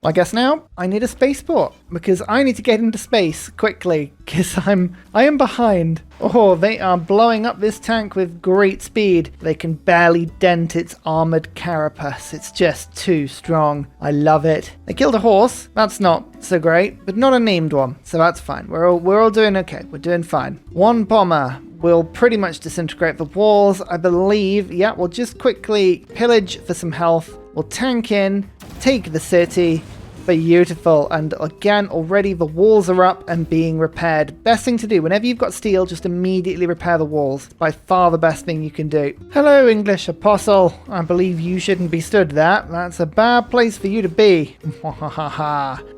I guess now I need a spaceport because I need to get into space quickly because I am behind. Oh, they are blowing up this tank with great speed. They can barely dent its armored carapace. It's just too strong. I love it. They killed a horse. That's not so great, but not a named one, so that's fine. We're all doing okay. We're doing fine. One bomber will pretty much disintegrate the walls, I believe. Yeah, we'll just quickly pillage for some health. We'll tank in, take the city. Beautiful. And again, already the walls are up and being repaired. Best thing to do, whenever you've got steel, just immediately repair the walls. By far the best thing you can do. Hello, English apostle. I believe you shouldn't be stood there. That's a bad place for you to be.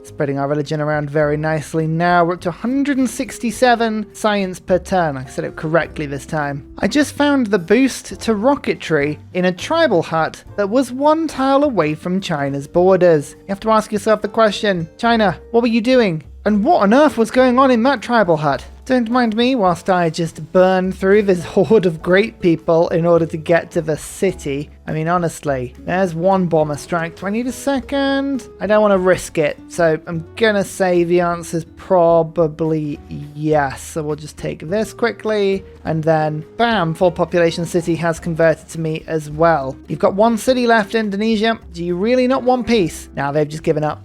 Spreading our religion around very nicely now. We're up to 167 science per turn. I said it correctly this time. I just found the boost to rocketry in a tribal hut that was one tile away from China's borders. You have to ask yourself the question, China, what were you doing? And what on earth was going on in that tribal hut? Don't mind me whilst I just burn through this horde of great people in order to get to the city. I mean, honestly, there's one bomber strike. Do I need a second? I don't want to risk it, so I'm gonna say the answer's probably yes. So we'll just take this quickly, and then bam, full population city has converted to me as well. You've got one city left, Indonesia. Do you really not want peace? Now they've just given up.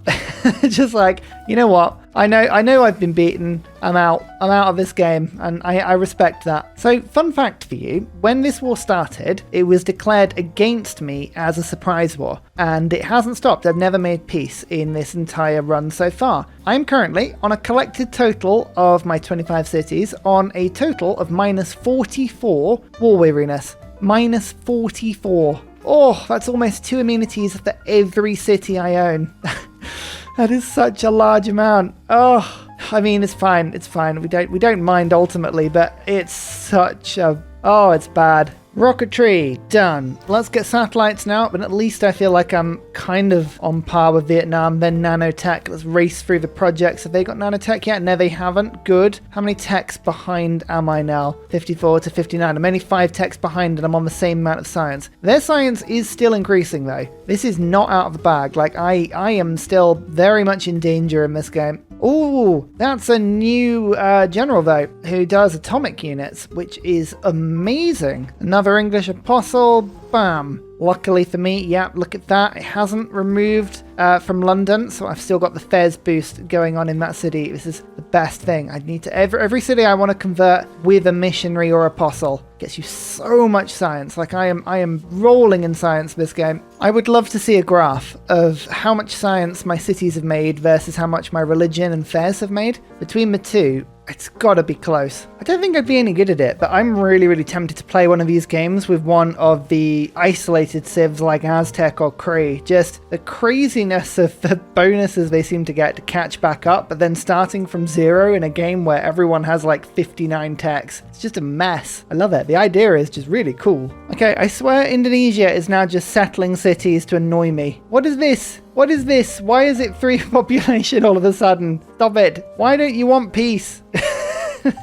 Just like, you know what? I know I've been beaten. I'm out of this game, and I respect that. So, fun fact for you, when this war started, it was declared against me as a surprise war, and it hasn't stopped. I've never made peace in this entire run so far. I'm currently on a collected total of my 25 cities on a total of minus 44 war weariness. Minus 44. Oh, that's almost 2 amenities for every city I own. That is such a large amount. Oh, I mean, it's fine. It's fine. We don't mind ultimately, but it's such a... Oh, it's bad. Rocketry, done. Let's get satellites now, but at least I feel like I'm kind of on par with Vietnam. Then nanotech. Let's race through the projects. Have they got nanotech yet? No, they haven't. Good. How many techs behind am I now? 54 to 59. I'm only 5 techs behind, and I'm on the same amount of science. Their science is still increasing, though. This is not out of the bag. Like, I am still very much in danger in this game. Ooh, that's a new general, though, who does atomic units, which is amazing. Another English apostle, bam. Luckily for me, yeah, look at that. It hasn't removed from London, so I've still got the Fez boost going on in that city. This is the best thing. I need to every city I want to convert with a missionary or apostle. Gets you so much science. Like I am rolling in science this game. I would love to see a graph of how much science my cities have made versus how much my religion and Fez have made. Between the two, it's gotta be close. I don't think I'd be any good at it, but I'm really tempted to play one of these games with one of the isolated civs like Aztec or Cree. Just the craziness of the bonuses they seem to get to catch back up, but then starting from zero in a game where everyone has like 59 techs. It's just a mess. I love it. The idea is just really cool. Okay, I swear Indonesia is now just settling cities to annoy me. What is this? What is this? Why is it 3 population all of a sudden? Stop it. Why don't you want peace?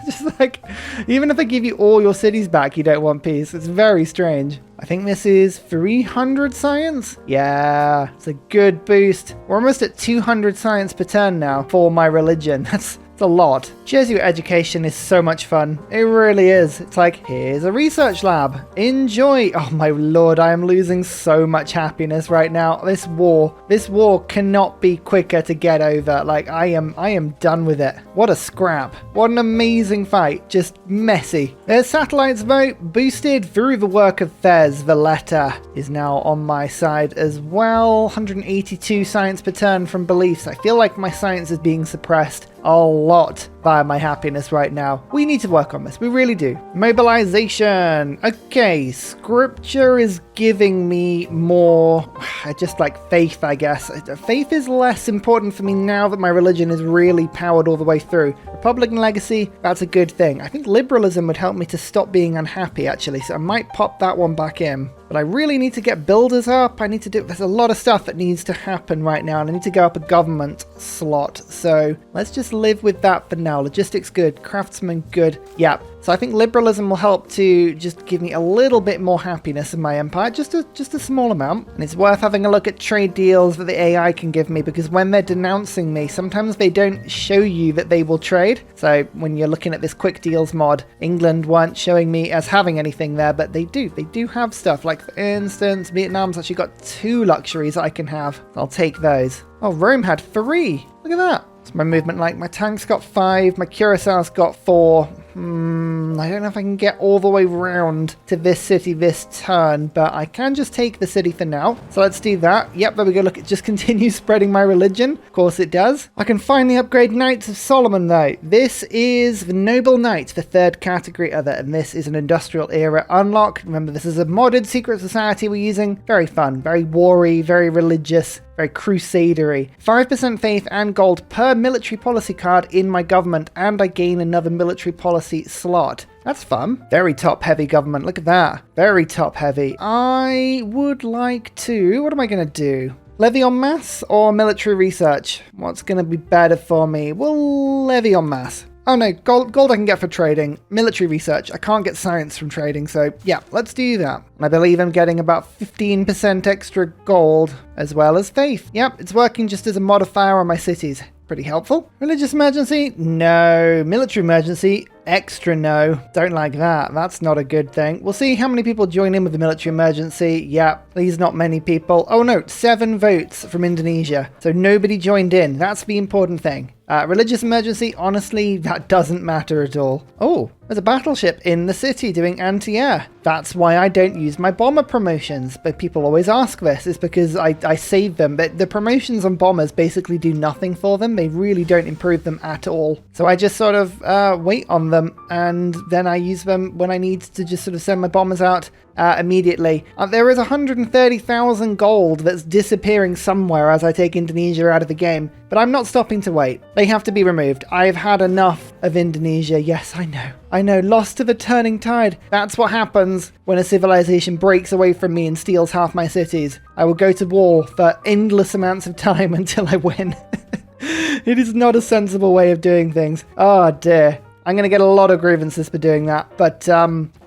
Just like, even if I give you all your cities back, you don't want peace. It's very strange. I think this is 300 science. Yeah, it's a good boost. We're almost at 200 science per turn now for my religion. That's a lot. Jesuit education is so much fun. It really is. It's like, here's a research lab. Enjoy. Oh my lord, I am losing so much happiness right now. This war cannot be quicker to get over. Like, I am done with it. What a scrap. What an amazing fight. Just messy. There's satellites vote boosted through the work of Fez. Valletta is now on my side as well. 182 science per turn from beliefs. I feel like my science is being suppressed a lot by my happiness right now. We need to work on this. We really do. Mobilization. Okay, scripture is giving me more, just like faith, I guess. Faith is less important for me now that my religion is really powered all the way through. Republican legacy, that's a good thing. I think liberalism would help me to stop being unhappy, actually, so I might pop that one back in. But I really need to get builders up. I need to do, there's a lot of stuff that needs to happen right now, and I need to go up a government slot. So let's just live with that for now. Logistics good, craftsman good. Yep, So I think liberalism will help to just give me a little bit more happiness in my empire, just a small amount. And it's worth having a look at trade deals that the AI can give me, because when they're denouncing me, sometimes they don't show you that they will trade. So when you're looking at this quick deals mod, England weren't showing me as having anything there, but they do. They do have stuff. Like, for instance, Vietnam's actually got 2 luxuries I can have. I'll take those. Oh, Rome had 3. Look at that. So my movement, like, my tank's got 5, my Curaçao's got 4. I don't know if I can get all the way round to this city this turn, but I can just take the city for now. So let's do that. Yep, there we go. Look, it just continues spreading my religion. Of course it does. I can finally upgrade Knights of Solomon, though. This is the Noble Knight, the 3rd category other, and this is an Industrial Era unlock. Remember, this is a modded secret society we're using. Very fun, very war-y, very religious, very crusadery. 5% faith and gold per military policy card in my government, and I gain another military policy slot. That's fun. Very top-heavy government. Look at that. Very top-heavy. I would like to... What am I going to do? Levy en masse or military research? What's going to be better for me? We'll levy en masse. Oh no, gold I can get for trading. Military research, I can't get science from trading, so yeah, let's do that. And I believe I'm getting about 15% extra gold, as well as faith. Yep, it's working just as a modifier on my cities. Pretty helpful. Religious emergency? No. Military emergency? Extra no. Don't like that. That's not a good thing. We'll see how many people join in with the military emergency. Yeah, please not many people. Oh no, 7 votes from Indonesia. So nobody joined in. That's the important thing. Religious emergency, honestly, that doesn't matter at all. Oh, there's a battleship in the city doing anti-air. That's why I don't use my bomber promotions. But people always ask this. It's because I save them. But the promotions on bombers basically do nothing for them. They really don't improve them at all. So I just sort of wait on them, and then I use them when I need to just sort of send my bombers out immediately. There is 130,000 gold that's disappearing somewhere as I take Indonesia out of the game, but I'm not stopping to wait. They have to be removed. I've had enough of Indonesia. Yes, I know. I know, lost to the turning tide. That's what happens when a civilization breaks away from me and steals half my cities. I will go to war for endless amounts of time until I win. It is not a sensible way of doing things. Oh dear. I'm going to get a lot of grievances for doing that, but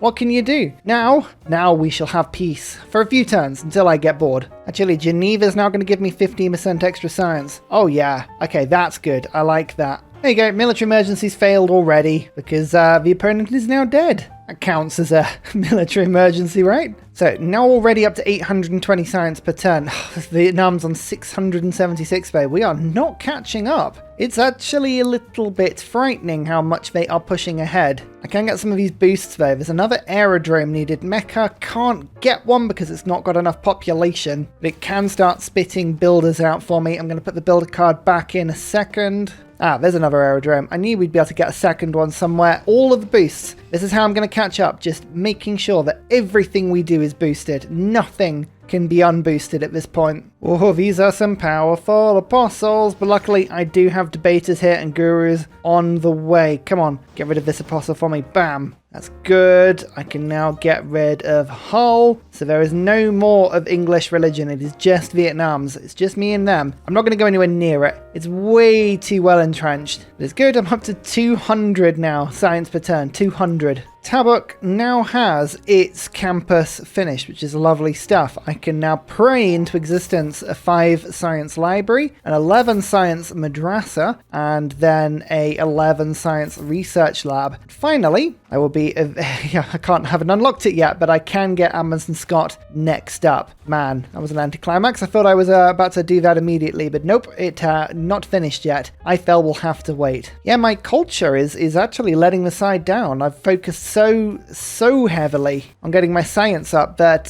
what can you do? Now we shall have peace for a few turns until I get bored. Actually, Geneva's now going to give me 15% extra science. Oh yeah, okay, that's good. I like that. There you go, military emergencies failed already because the opponent is now dead. That counts as a military emergency, right? So now already up to 820 science per turn. Vietnam's on 676 though. We are not catching up. It's actually a little bit frightening how much they are pushing ahead. I can get some of these boosts though. There's another aerodrome needed. Mecca can't get one because it's not got enough population, but it can start spitting builders out for me. I'm going to put the builder card back in a second. Ah, there's another aerodrome. I knew we'd be able to get a second one somewhere. All of the boosts. This is how I'm going to catch up. Just making sure that everything we do is boosted. Nothing can be unboosted at this point. Oh, these are some powerful apostles, but luckily I do have debaters here and gurus on the way. Come on, get rid of this apostle for me. Bam. That's good. I can now get rid of Hull. So there is no more of English religion. It is just Vietnam's. It's just me and them. I'm not going to go anywhere near it. It's way too well entrenched. But it's good. I'm up to 200 now. Science per turn. 200. Tabuk now has its campus finished, which is lovely stuff. I can now pray into existence a 5 science library, an 11 science madrasa, and then a 11 science research lab. Finally, I will be, I haven't unlocked it yet, but I can get Amundsen Scott next up. Man, that was an anticlimax. I thought I was about to do that immediately, but nope, it not finished yet. Eiffel will have to wait. Yeah, my culture is actually letting the side down. I've focused so heavily on getting my science up that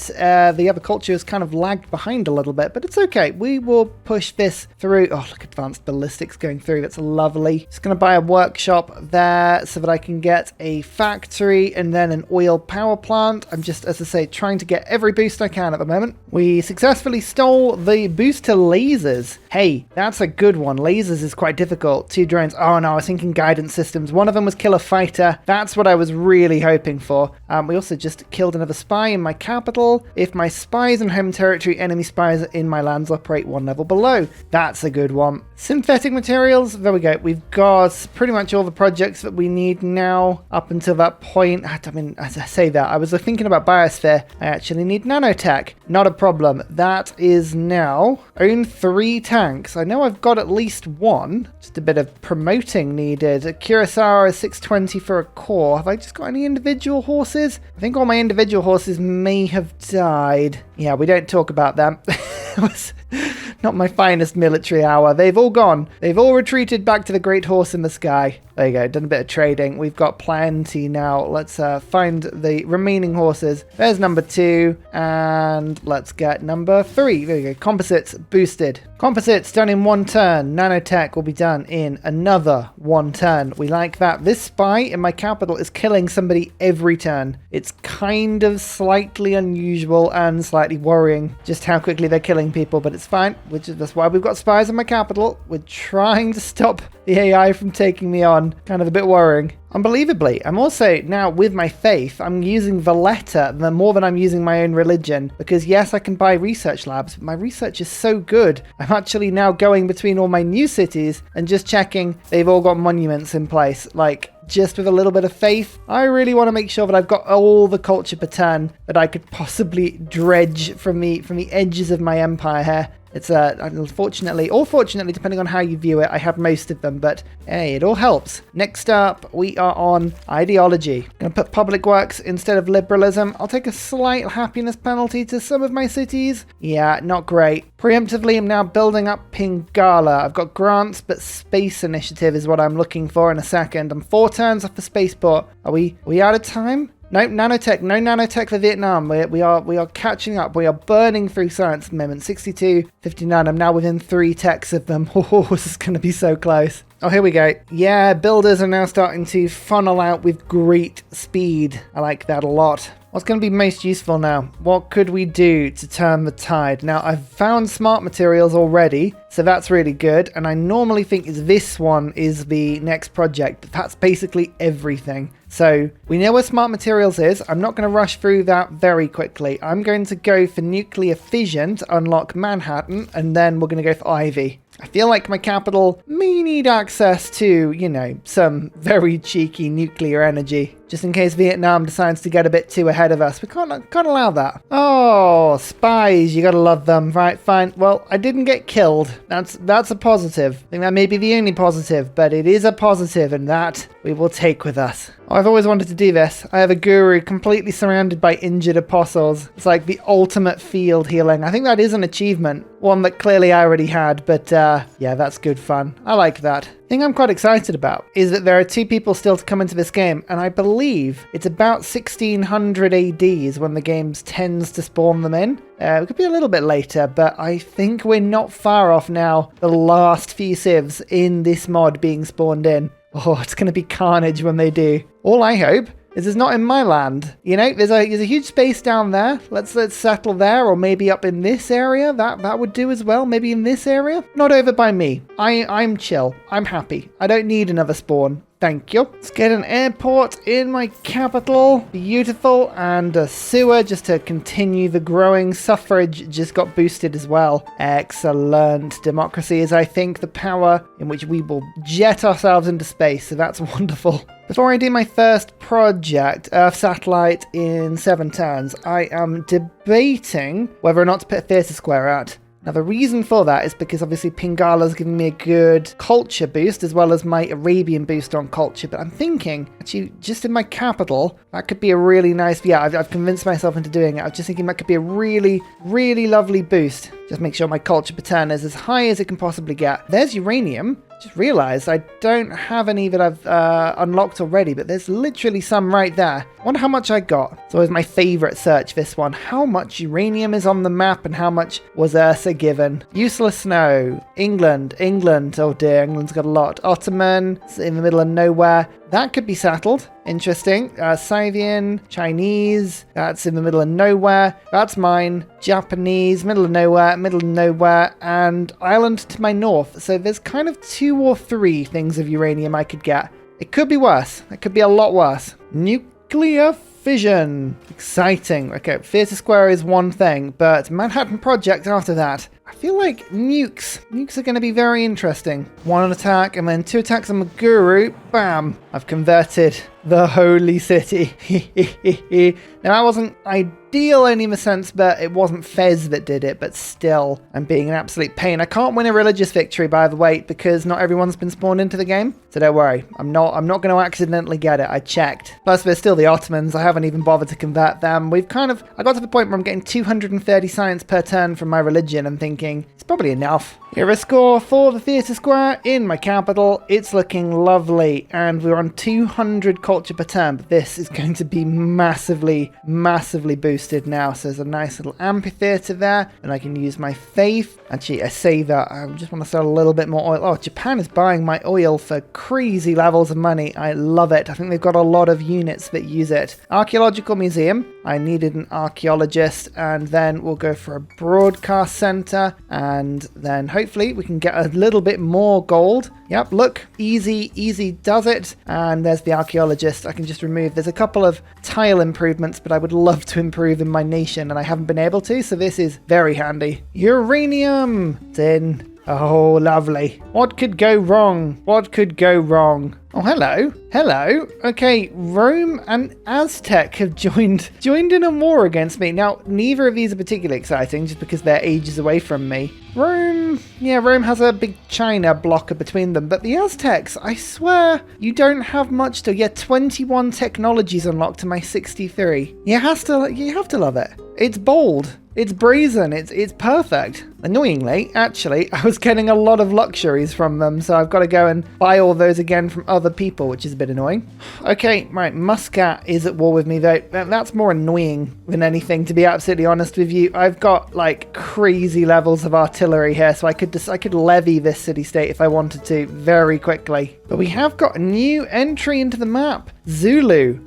the other culture has kind of lagged behind a little bit, but it's okay. We will push this through. Oh, look, advanced ballistics going through. That's lovely. Just going to buy a workshop there so that I can get a factory and then an oil power plant. I'm just, as I say, trying to get every boost I can at the moment. We successfully stole the boost to lasers. Hey, that's a good one. Lasers is quite difficult. 2 drones. Oh no, I was thinking guidance systems. One of them was kill a fighter. That's what I was really hoping for. We also just killed another spy in my capital. If my spies in home territory, enemy spies in my lands operate one level below. That's a good one. Synthetic materials, there we go. We've got pretty much all the projects that we need now up until that point. I mean, as I say that, I was thinking about biosphere. I actually need nanotech. Not a problem. That is now own 3 tanks. I know I've got at least one. Just a bit of promoting needed. Curacao is 620 for a core. Have I just got any individual horses? I think all my individual horses may have died. Yeah, we don't talk about them. It was not my finest military hour. They've all gone. They've all retreated back to the great horse in the sky. There you go, done a bit of trading. We've got plenty now. Let's find the remaining horses. There's number 2, and let's get number 3. There you go, composites boosted. Composites done in 1 turn. Nanotech will be done in another 1 turn. We like that. This spy in my capital is killing somebody every turn. It's kind of slightly unusual and slightly worrying just how quickly they're killing people, but it's fine. That's why we've got spies in my capital. We're trying to stop the AI from taking me on. Kind of a bit worrying. Unbelievably, I'm also now with my faith, I'm using Valletta more than I'm using my own religion, because yes, I can buy research labs, but my research is so good. I'm actually now going between all my new cities and just checking they've all got monuments in place. Like, just with a little bit of faith, I really want to make sure that I've got all the culture per turn that I could possibly dredge from the edges of my empire here. It's unfortunately, or fortunately, depending on how you view it, I have most of them, but hey, it all helps. Next up, we are on ideology. Gonna put public works instead of liberalism. I'll take a slight happiness penalty to some of my cities. Yeah, not great. Preemptively, I'm now building up Pingala. I've got grants, but space initiative is what I'm looking for in a second. I'm 4 turns off the spaceport. Are we out of time? No nanotech, no nanotech for Vietnam. We are catching up. We are burning through science at the moment. 62, 59. I'm now within 3 techs of them. Oh, this is going to be so close. Oh, here we go. Yeah, builders are now starting to funnel out with great speed. I like that a lot. What's going to be most useful now? What could we do to turn the tide? Now, I've found smart materials already, so that's really good. And I normally think this one is the next project, but that's basically everything. So we know where smart materials is. I'm not going to rush through that very quickly. I'm going to go for nuclear fission to unlock Manhattan, and then we're going to go for Ivy. I feel like my capital may need access to, you know, some very cheeky nuclear energy, just in case Vietnam decides to get a bit too ahead of us. We can't allow that. Oh, spies, you gotta love them. Right, fine. Well, I didn't get killed. That's a positive. I think that may be the only positive, but it is a positive, and that we will take with us. Oh, I've always wanted to do this. I have a guru completely surrounded by injured apostles. It's like the ultimate field healing. I think that is an achievement. One that clearly I already had, but yeah, that's good fun. I like that. The thing I'm quite excited about is that there are 2 people still to come into this game, and I believe it's about 1600 AD is when the game tends to spawn them in. It could be a little bit later, but I think we're not far off now the last few civs in this mod being spawned in. Oh, it's going to be carnage when they do. All I hope is it's not in my land. You know, there's a huge space down there. Let's settle there, or maybe up in this area. That would do as well. Maybe in this area. Not over by me. I'm chill. I'm happy. I don't need another spawn. Thank you. Let's get an airport in my capital. Beautiful. And a sewer just to continue the growing. Suffrage just got boosted as well. Excellent. Democracy is, I think, the power in which we will jet ourselves into space. So that's wonderful. Before I do my first project, Earth Satellite in 7 turns, I am debating whether or not to put a theatre square out. Now, the reason for that is because obviously Pingala's giving me a good culture boost as well as my Arabian boost on culture. But I'm thinking, actually, just in my capital, that could be a really nice... Yeah, I've convinced myself into doing it. I was just thinking that could be a really, really lovely boost. Just make sure my culture per turn is as high as it can possibly get. There's uranium. Just realised I don't have any that I've unlocked already, but there's literally some right there. I wonder how much I got. It's always my favourite search, this one. How much uranium is on the map and how much was Ursa given? Useless snow. England. Oh dear, England's got a lot. Ottoman. It's in the middle of nowhere. That could be settled. Interesting. Scythian, Chinese. That's in the middle of nowhere. That's mine. Japanese, middle of nowhere, and Ireland to my north. So there's kind of 2 or 3 things of uranium I could get. It could be worse. It could be a lot worse. Nuclear fission. Exciting. Okay, Theatre Square is one thing, but Manhattan Project after that. I I feel like nukes are going to be very interesting. One attack and then 2 attacks on the guru. Bam! I've converted the holy city. Now, that wasn't ideal in any sense, but it wasn't Fez that did it, but still, I'm being an absolute pain. I can't win a religious victory, by the way, because not everyone's been spawned into the game. So don't worry, I'm not going to accidentally get it. I checked. Plus, there's still the Ottomans. I haven't even bothered to convert them. I got to the point where I'm getting 230 science per turn from my religion and thinking, it's probably enough. Here a score for the theatre square in my capital. It's looking lovely, and we're on 200 culture per turn, but this is going to be massively boosted now. So there's a nice little amphitheatre there, and I can use my faith. Actually, I say that I just want to sell a little bit more oil. Oh, Japan is buying my oil for crazy levels of money. I love it. I think they've got a lot of units that use it. Archaeological museum. I needed an archaeologist, and then we'll go for a broadcast center, and then hopefully we can get a little bit more gold. Yep, look, easy does it. And there's the archaeologist. I can just remove. There's a couple of tile improvements, but I would love to improve in my nation, and I haven't been able to, so this is very handy. Uranium! It's in. Oh, lovely. What could go wrong? What could go wrong? Oh, hello. Okay, Rome and Aztec have joined in a war against me. Now, neither of these are particularly exciting just because they're ages away from me. Rome has a big China blocker between them, but the Aztecs, I swear, you don't have much to. 21 technologies unlocked to my 63. You have to love it. It's bold. It's brazen. It's perfect. Annoyingly, actually, I was getting a lot of luxuries from them, so I've got to go and buy all those again from other people, which is a bit annoying. Okay, right, Muscat is at war with me, though. That's more annoying than anything, to be absolutely honest with you. I've got, like, crazy levels of artillery here, so I could levy this city-state if I wanted to very quickly. But we have got a new entry into the map. Zulu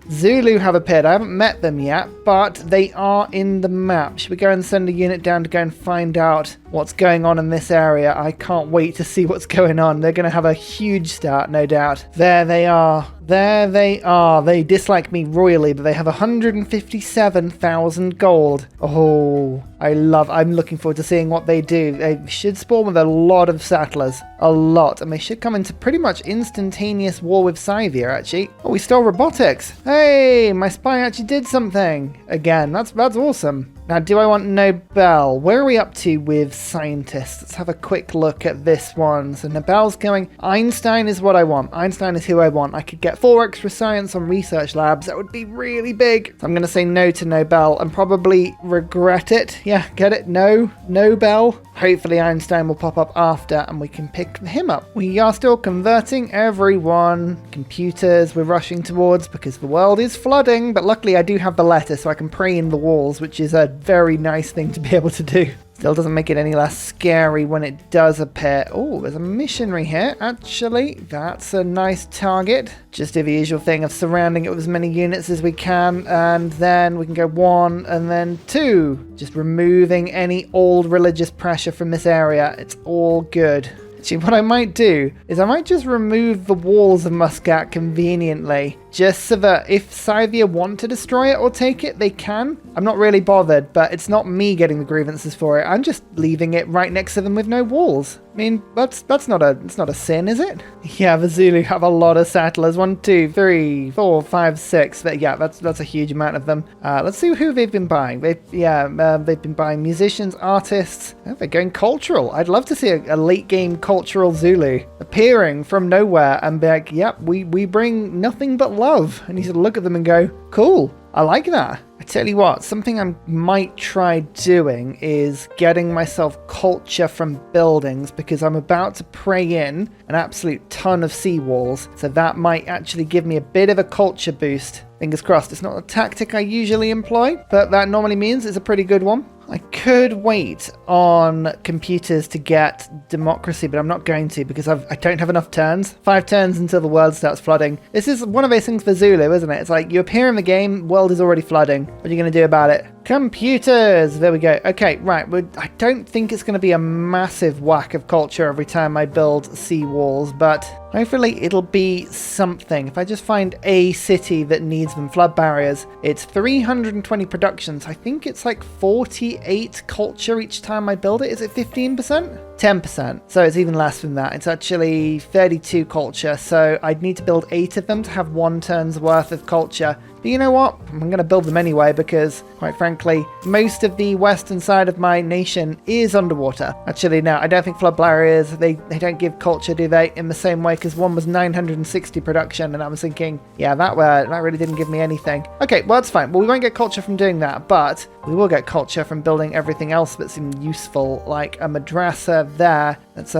have appeared. I haven't met them yet, but they are in the map. Should we go and send a unit down to go and find out what's going on in this area? I can't wait to see what's going on. They're going to have a huge start, no doubt. There they are. They dislike me royally, but they have 157,000 gold. Oh, I'm looking forward to seeing what they do. They should spawn with a lot of settlers. A lot. And they should come into pretty much instantaneous war with Scythia, actually. Oh, we stole robotics. Hey, my spy actually did something. Again, that's awesome. Now, do I want Nobel? Where are we up to with scientists? Let's have a quick look at this one. So Nobel's going. Einstein is what I want. Einstein is who I want. I could get 4 extra science on research labs. That would be really big. So I'm going to say no to Nobel and probably regret it. Yeah, get it? No. Nobel. Hopefully Einstein will pop up after and we can pick him up. We are still converting everyone. Computers we're rushing towards because the world is flooding. But luckily I do have the letter so I can pray in the walls, which is a very nice thing to be able to do. Still doesn't make it any less scary when it does appear. Oh, there's a missionary here. Actually, that's a nice target. Just do the usual thing of surrounding it with as many units as we can. And then we can go 1 and then 2. Just removing any old religious pressure from this area. It's all good. Actually, what I might do is I might just remove the walls of Muscat conveniently, just so that if Scythia want to destroy it or take it, they can. I'm not really bothered, but it's not me getting the grievances for it. I'm just leaving it right next to them with no walls. I mean, it's not a sin, is it? Yeah, the Zulu have a lot of settlers. 1, 2, 3, 4, 5, 6. But yeah, that's a huge amount of them. Let's see who they've been buying. They've been buying musicians, artists. Oh, they're going cultural. I'd love to see a late game cultural Zulu appearing from nowhere and be like, yep, we bring nothing but love. And you sort of look at them and go, cool. I like that. I tell you what, something I might try doing is getting myself culture from buildings because I'm about to pray in an absolute ton of seawalls. So that might actually give me a bit of a culture boost. Fingers crossed. It's not a tactic I usually employ, but that normally means it's a pretty good one. I could wait on computers to get democracy, but I'm not going to because I don't have enough turns. 5 turns until the world starts flooding. This is one of those things for Zulu, isn't it? It's like you appear in the game, world is already flooding. What are you going to do about it? Computers! There we go. Okay, right. I don't think it's going to be a massive whack of culture every time I build seawalls, but hopefully it'll be something. If I just find a city that needs them flood barriers, it's 320 productions. I think it's like 48 culture each time I build it. Is it 15%? 10%. So it's even less than that. It's actually 32 culture. So I'd need to build 8 of them to have 1 turn's worth of culture. But you know what? I'm going to build them anyway because, quite frankly, most of the western side of my nation is underwater. Actually, no, I don't think flood barriers, they don't give culture, do they? In the same way, because one was 960 production, and I was thinking, yeah, that really didn't give me anything. Okay, well, that's fine. Well, we won't get culture from doing that, but we will get culture from building everything else that's useful, like a madrasa there. That's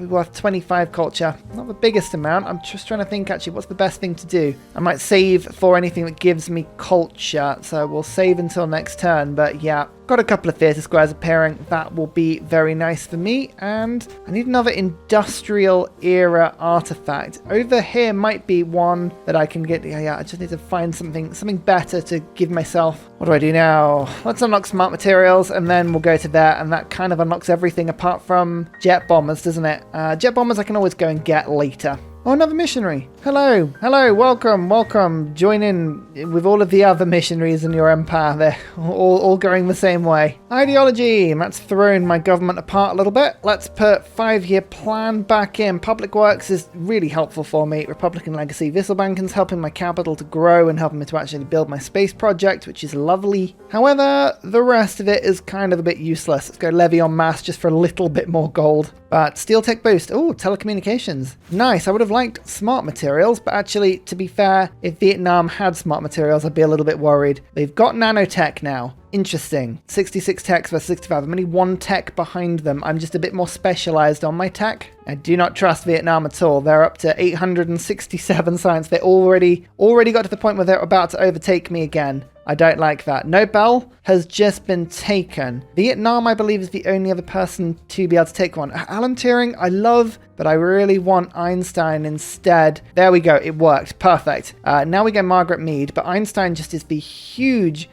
worth 25 culture. Not the biggest amount. I'm just trying to think, actually, what's the best thing to do? I might save for anything that gives me culture, so we'll save until next turn, but yeah. Got a couple of theatre squares appearing. That will be very nice for me. And I need another industrial era artifact. Over here might be one that I can get. Yeah, I just need to find something better to give myself. What do I do now? Let's unlock smart materials and then we'll go to there. And that kind of unlocks everything apart from jet bombers, doesn't it? Jet bombers I can always go and get later. Oh, another missionary. Hello, welcome. Join in with all of the other missionaries in your empire. They're all going the same way. Ideology. That's thrown my government apart a little bit. Let's put 5-year plan back in. Public works is really helpful for me. Republican legacy. Visselbanken's helping my capital to grow and helping me to actually build my space project, which is lovely. However, the rest of it is kind of a bit useless. Let's go levy en masse just for a little bit more gold. But steel tech boost. Oh, telecommunications. Nice. I would have liked smart materials, but actually, to be fair, if Vietnam had smart materials, I'd be a little bit worried. They've got nanotech now. Interesting. 66 techs versus 65. I'm only 1 tech behind them. I'm just a bit more specialized on my tech. I do not trust Vietnam at all. They're up to 867 science. They already got to the point where they're about to overtake me again. I don't like that. Nobel has just been taken. Vietnam, I believe, is the only other person to be able to take one. Alan Turing, I love, but I really want Einstein instead. There we go. It worked. Perfect. Now we go Margaret Mead, but Einstein just is the huge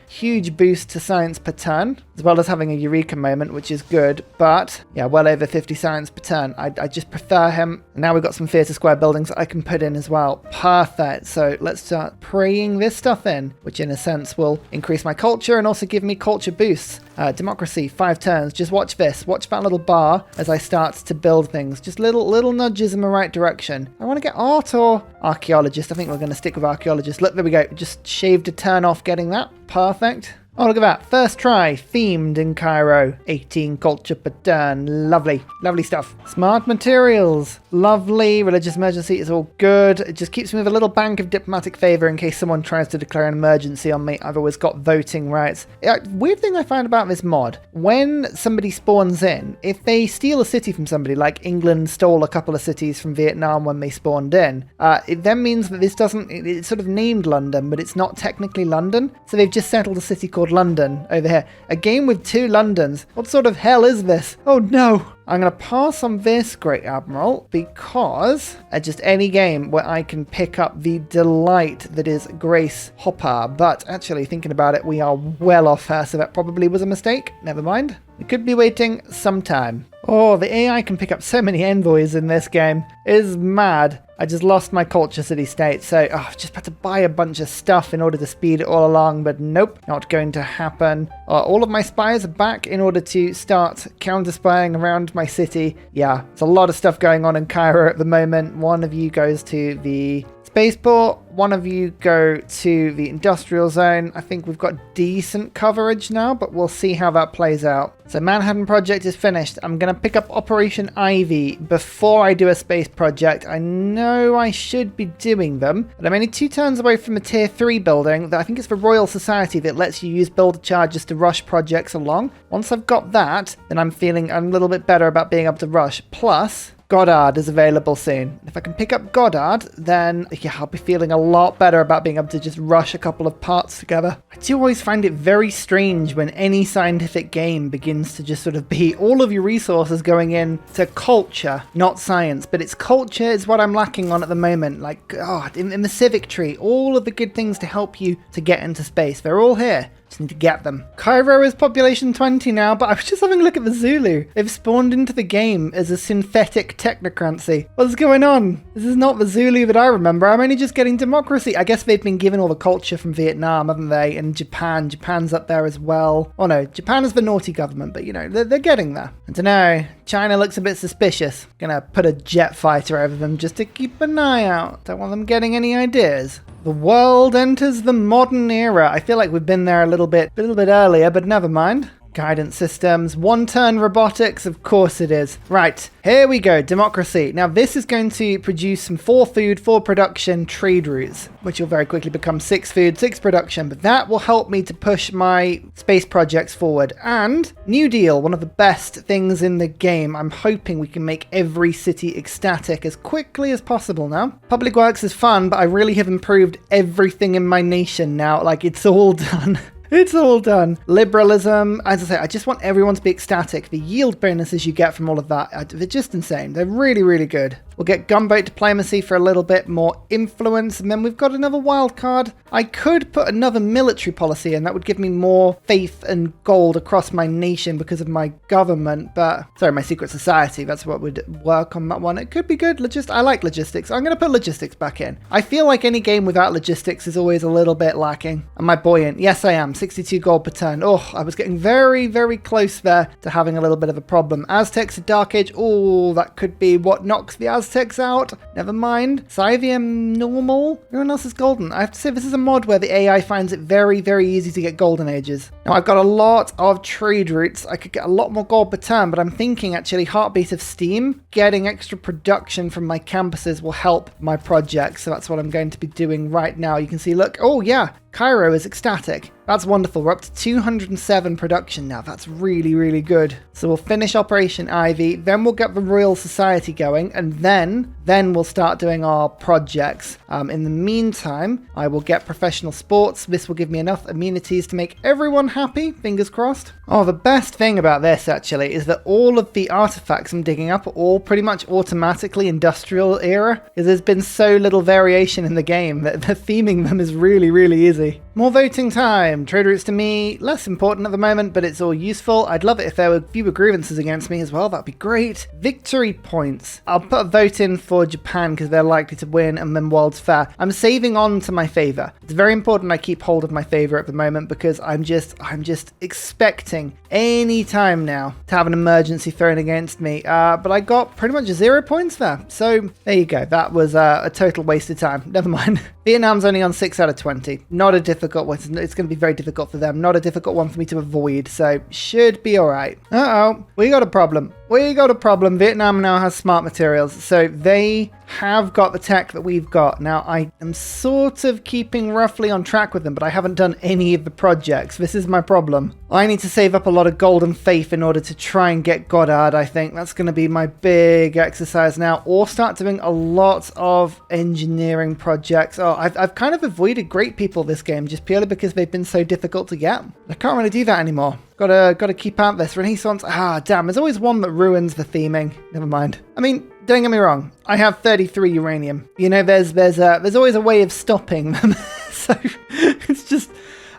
boost to science per turn, as well as having a eureka moment, which is good. But yeah, well over 50 science per turn. I just prefer him. Now we've got some theatre square buildings that I can put in as well. Perfect. So let's start praying this stuff in, which in a sense will increase my culture and also give me culture boosts. Democracy, 5 turns. Just watch this. Watch that little bar as I start to build things. Just little nudges in the right direction. I want to get art or archaeologist. I think we're going to stick with archaeologist. Look, there we go. Just shaved a turn off getting that. Perfect. Oh, look at that. First try. Themed in Cairo. 18 culture per turn. Lovely. Lovely stuff. Smart materials. Lovely. Religious emergency is all good. It just keeps me with a little bank of diplomatic favor in case someone tries to declare an emergency on me. I've always got voting rights. Weird thing I found about this mod. When somebody spawns in, if they steal a city from somebody, like England stole a couple of cities from Vietnam when they spawned in, it then means that this doesn't, it's sort of named London, but it's not technically London. So they've just settled a city called London over here. A game with 2 Londons. What sort of hell is this? Oh no! I'm going to pass on this, Great Admiral, because at just any game where I can pick up the delight that is Grace Hopper. But actually, thinking about it, we are well off her, so that probably was a mistake. Never mind. We could be waiting some time. Oh, the AI can pick up so many envoys in this game. It is mad. I just lost my culture city-state, so I've just had to buy a bunch of stuff in order to speed it all along, but nope, not going to happen. All of my spies are back in order to start counter-spying around my city. Yeah, there's a lot of stuff going on in Cairo at the moment. One of you goes to the spaceport, one of you go to the industrial zone. I think we've got decent coverage now, but we'll see how that plays out. So Manhattan project is finished. I'm going to pick up Operation Ivy before I do a space project. I know I should be doing them, but I'm only 2 turns away from a tier 3 building that I think it's the Royal Society that lets you use builder charges to rush projects along. Once I've got that, then I'm feeling a little bit better about being able to rush. Plus, Goddard is available soon. If I can pick up Goddard, then yeah, I'll be feeling a lot better about being able to just rush a couple of parts together. I do always find it very strange when any scientific game begins to just sort of be all of your resources going in to culture, not science. But it's culture is what I'm lacking on at the moment. Like, God, in the civic tree, all of the good things to help you to get into space, they're all here. Just need to get them. Cairo is population 20 now, but I was just having a look at the Zulu. They've spawned into the game as a synthetic technocracy. What's going on? This is not the Zulu that I remember. I'm only just getting democracy. I guess they've been given all the culture from Vietnam, haven't they? And Japan. Japan's up there as well. Oh no, Japan is the naughty government, but you know, they're getting there. I don't know. China looks a bit suspicious. Gonna put a jet fighter over them just to keep an eye out. Don't want them getting any ideas. The world enters the modern era. I feel like we've been there a little bit earlier, but never mind. Guidance systems, one-turn robotics, of course it is. Right, here we go, democracy. Now this is going to produce some 4 food, 4 production trade routes, which will very quickly become 6 food, 6 production, but that will help me to push my space projects forward. And New Deal, one of the best things in the game. I'm hoping we can make every city ecstatic as quickly as possible now. Public Works is fun, but I really have improved everything in my nation now. Like, it's all done. It's all done. Liberalism, as I say, I just want everyone to be ecstatic. The yield bonuses you get from all of that, they're just insane. They're really, really good. We'll get gunboat diplomacy for a little bit more influence, and then we've got another wild card. I could put another military policy in. That would give me more faith and gold across my nation because of my government, my secret society. That's what would work on that one. It could be good. I like logistics. I'm going to put logistics back in. I feel like any game without logistics is always a little bit lacking. Am I buoyant? Yes, I am. 62 gold per turn. Oh, I was getting very, very close there to having a little bit of a problem. Aztecs at Dark Age. Oh, that could be what knocks the Aztecs out. Never mind. Scythium normal. Everyone else is golden. I have to say this is a mod where the AI finds it very, very easy to get golden ages. Now I've got a lot of trade routes. I could get a lot more gold per turn, but I'm thinking actually Heartbeat of Steam, getting extra production from my campuses will help my project. So that's what I'm going to be doing right now. You can see, look, oh yeah, Cairo is ecstatic. That's wonderful. We're up to 207 production now. That's really, really good. So we'll finish Operation Ivy, then we'll get the Royal Society going, and then we'll start doing our projects. In the meantime, I will get professional sports. This will give me enough amenities to make everyone happy, fingers crossed. Oh, the best thing about this actually is that all of the artifacts I'm digging up are all pretty much automatically industrial era, because there's been so little variation in the game that the theming them is really, really easy. More voting time. Trade routes to me, less important at the moment, but it's all useful. I'd love it if there were fewer grievances against me as well. That'd be great. Victory points. I'll put a vote in for Japan because they're likely to win, and then World's Fair. I'm saving on to my favor. It's very important I keep hold of my favor at the moment because I'm just expecting any time now to have an emergency thrown against me. But I got pretty much 0 points there. So there you go. That was a total waste of time. Never mind. Vietnam's only on 6 out of 20. Not a difficult one. It's going to be very difficult for them. Not a difficult one for me to avoid. So should be all right. Uh-oh. We got a problem. Vietnam now has smart materials. So they have got the tech that we've got. Now, I am sort of keeping roughly on track with them, but I haven't done any of the projects. This is my problem. I need to save up a lot of golden faith in order to try and get Goddard, I think. That's going to be my big exercise now. Or start doing a lot of engineering projects. Oh, I've kind of avoided great people this game just purely because they've been so difficult to get. I can't really do that anymore. Gotta keep out this Renaissance. Damn, there's always one that ruins the theming. Never mind. I mean, don't get me wrong. I have 33 uranium. You know, there's always a way of stopping them. So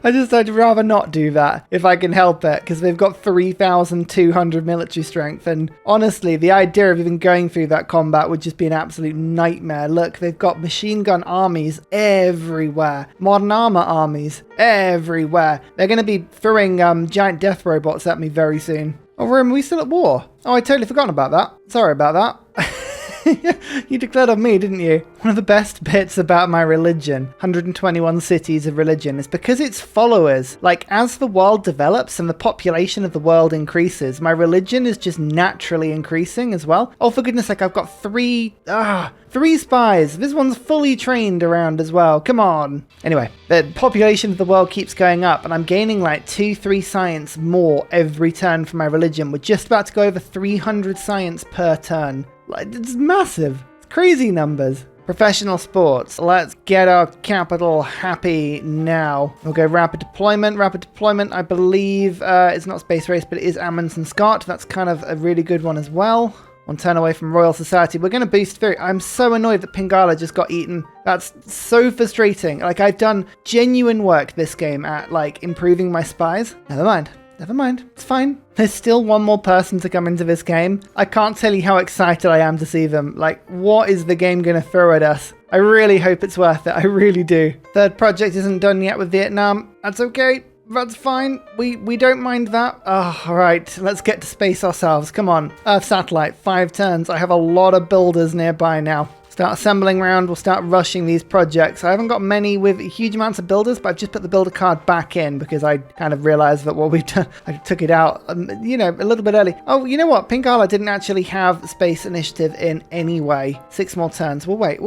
I'd rather not do that if I can help it, because they've got 3,200 military strength, and honestly, the idea of even going through that combat would just be an absolute nightmare. Look, they've got machine gun armies everywhere, modern armor armies everywhere. They're going to be throwing giant death robots at me very soon. Oh, are we still at war? Oh, I totally forgotten about that. Sorry about that. You declared on me, didn't you? One of the best bits about my religion, 121 cities of religion, is because its followers, like as the world develops and the population of the world increases, my religion is just naturally increasing as well. Oh, for goodness sake, I've got three spies. This one's fully trained around as well. Come on. Anyway, the population of the world keeps going up, and I'm gaining like 2-3 science more every turn for my religion. We're just about to go over 300 science per turn. Like, it's massive. It's crazy numbers. Professional sports. Let's get our capital happy now. We'll go rapid deployment. Rapid deployment, I believe, it's not Space Race, but it is Amundsen Scott. That's kind of a really good one as well. One turn away from Royal Society. We're going to boost through. I'm so annoyed that Pingala just got eaten. That's so frustrating. Like, I've done genuine work this game at, like, improving my spies. Never mind. Never mind. It's fine. There's still one more person to come into this game. I can't tell you how excited I am to see them. Like, what is the game going to throw at us? I really hope it's worth it. I really do. Third project isn't done yet with Vietnam. That's okay. That's fine. We don't mind that. Oh, all right. Let's get to space ourselves. Come on. Earth satellite, 5 turns. I have a lot of builders nearby now. Start assembling around, we'll start rushing these projects. I haven't got many with huge amounts of builders, but I've just put the builder card back in because I kind of realized that what we've done, I took it out, a little bit early. Oh, you know what? Pingala didn't actually have space initiative in any way. 6 more turns. We'll wait.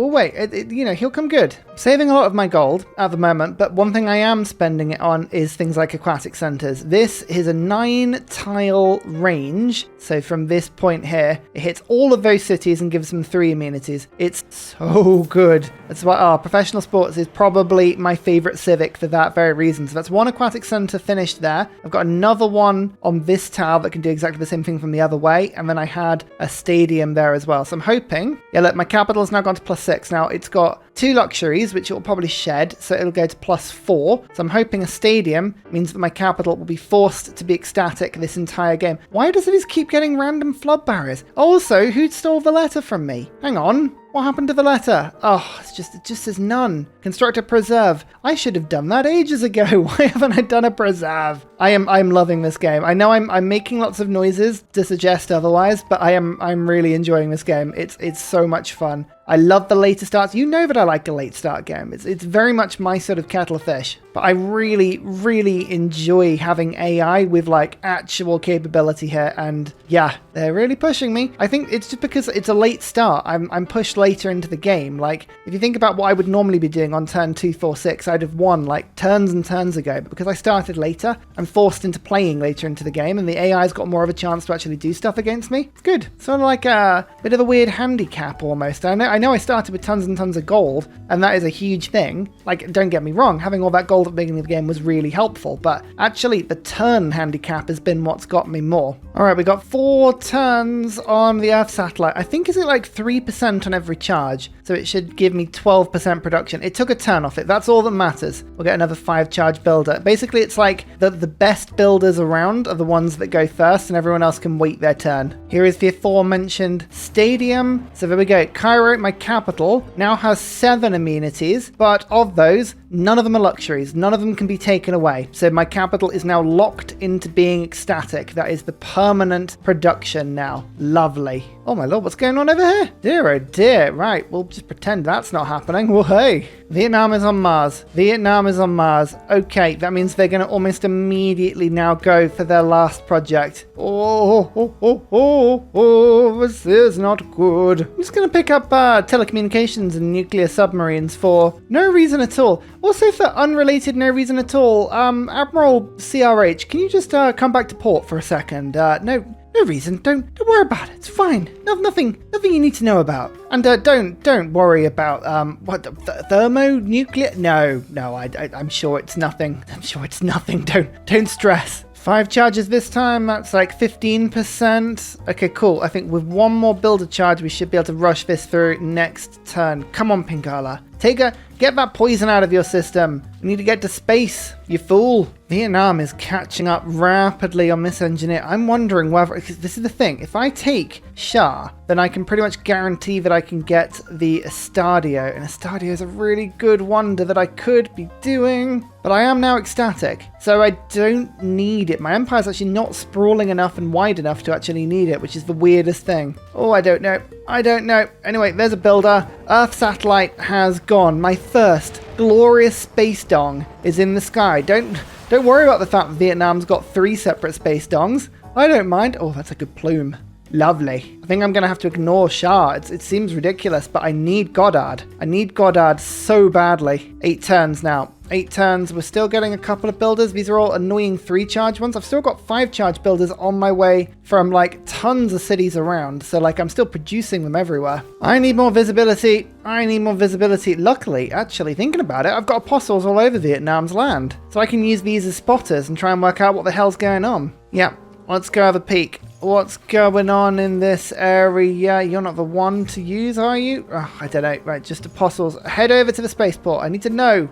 He'll come good. Saving a lot of my gold at the moment, but one thing I am spending it on is things like aquatic centers. This is a 9-tile range. So from this point here, it hits all of those cities and gives them 3 amenities. It's so good. That's why professional sports is probably my favorite civic for that very reason. So that's 1 aquatic center finished there. I've got another one on this tile that can do exactly the same thing from the other way. And then I had a stadium there as well. So I'm hoping, yeah, look, my capital has now gone to +6. Now it's got 2 luxuries, which it will probably shed. So it'll go to +4. So I'm hoping a stadium means that my capital will be forced to be ecstatic this entire game. Why does it keep getting random flood barriers? Also, who stole the letter from me? Hang on. What happened to the letter? Oh, it just says none. Construct a preserve. I should have done that ages ago. Why haven't I done a preserve? I'm loving this game. I know I'm making lots of noises to suggest otherwise, but I'm really enjoying this game. It's so much fun. I love the later starts. You know that I like a late start game. It's very much my sort of kettle of fish. But I really, really enjoy having AI with like actual capability here. And yeah, they're really pushing me. I think it's just because it's a late start. I'm pushed later into the game. Like if you think about what I would normally be doing on turn 2, 4, 6, I'd have won like turns and turns ago. But because I started later, I'm forced into playing later into the game. And the AI's got more of a chance to actually do stuff against me. It's good. Sort of like a bit of a weird handicap almost. I know I started with tons and tons of gold, and that is a huge thing. Like, don't get me wrong, having all that gold at the beginning of the game was really helpful, but actually the turn handicap has been what's got me more. All right, we got 4 turns on the Earth satellite. I think is it like 3% on every charge, so it should give me 12% production. It took a turn off it. That's all that matters. We'll get another 5 charge builder. Basically, it's like the best builders around are the ones that go first, and everyone else can wait their turn. Here is the aforementioned stadium. So there we go. Cairo, my capital, now has 7 amenities, but of those, none of them are luxuries. None of them can be taken away. So my capital is now locked into being ecstatic. That is the permanent production now. Lovely. Oh my lord, what's going on over here? Dear oh dear. Right, we'll just pretend that's not happening. Well, hey. Vietnam is on Mars. Vietnam is on Mars. Okay, that means they're going to almost immediately now go for their last project. This is not good. I'm just going to pick up telecommunications and nuclear submarines for no reason at all. Also, for unrelated no reason at all, Admiral CRH, can you just come back to port for a second? No reason. Don't worry about it. It's fine. Nothing you need to know about. And don't worry about thermonuclear. No. I'm sure it's nothing. I'm sure it's nothing. Don't stress. 5 charges this time, that's like 15%. Okay, cool. I think with 1 more builder charge, we should be able to rush this through next turn. Come on, Pingala. Get that poison out of your system. We need to get to space, you fool. Vietnam is catching up rapidly on this engineer. I'm wondering whether, because this is the thing, if I take Shah, then I can pretty much guarantee that I can get the Estadio. And Estadio is a really good wonder that I could be doing. But I am now ecstatic, so I don't need it. My empire's actually not sprawling enough and wide enough to actually need it, which is the weirdest thing. Oh, I don't know. Anyway, there's a builder. Earth satellite has gone. My first glorious space dong is in the sky. Don't worry about the fact that Vietnam's got 3 separate space dongs. I don't mind. Oh, that's a good plume. Lovely. I think I'm going to have to ignore Shah. It seems ridiculous, but I need Goddard. I need Goddard so badly. 8 turns now. 8 turns. We're still getting a couple of builders. These are all annoying 3-charge ones. I've still got 5-charge builders on my way from like tons of cities around. So like I'm still producing them everywhere. I need more visibility. Luckily, actually thinking about it, I've got apostles all over Vietnam's land. So I can use these as spotters and try and work out what the hell's going on. Yeah. let's go have a peek. What's going on in this area? You're not the one to use, are you? Oh, I don't know. Right, just apostles. Head over to the spaceport. I need to know.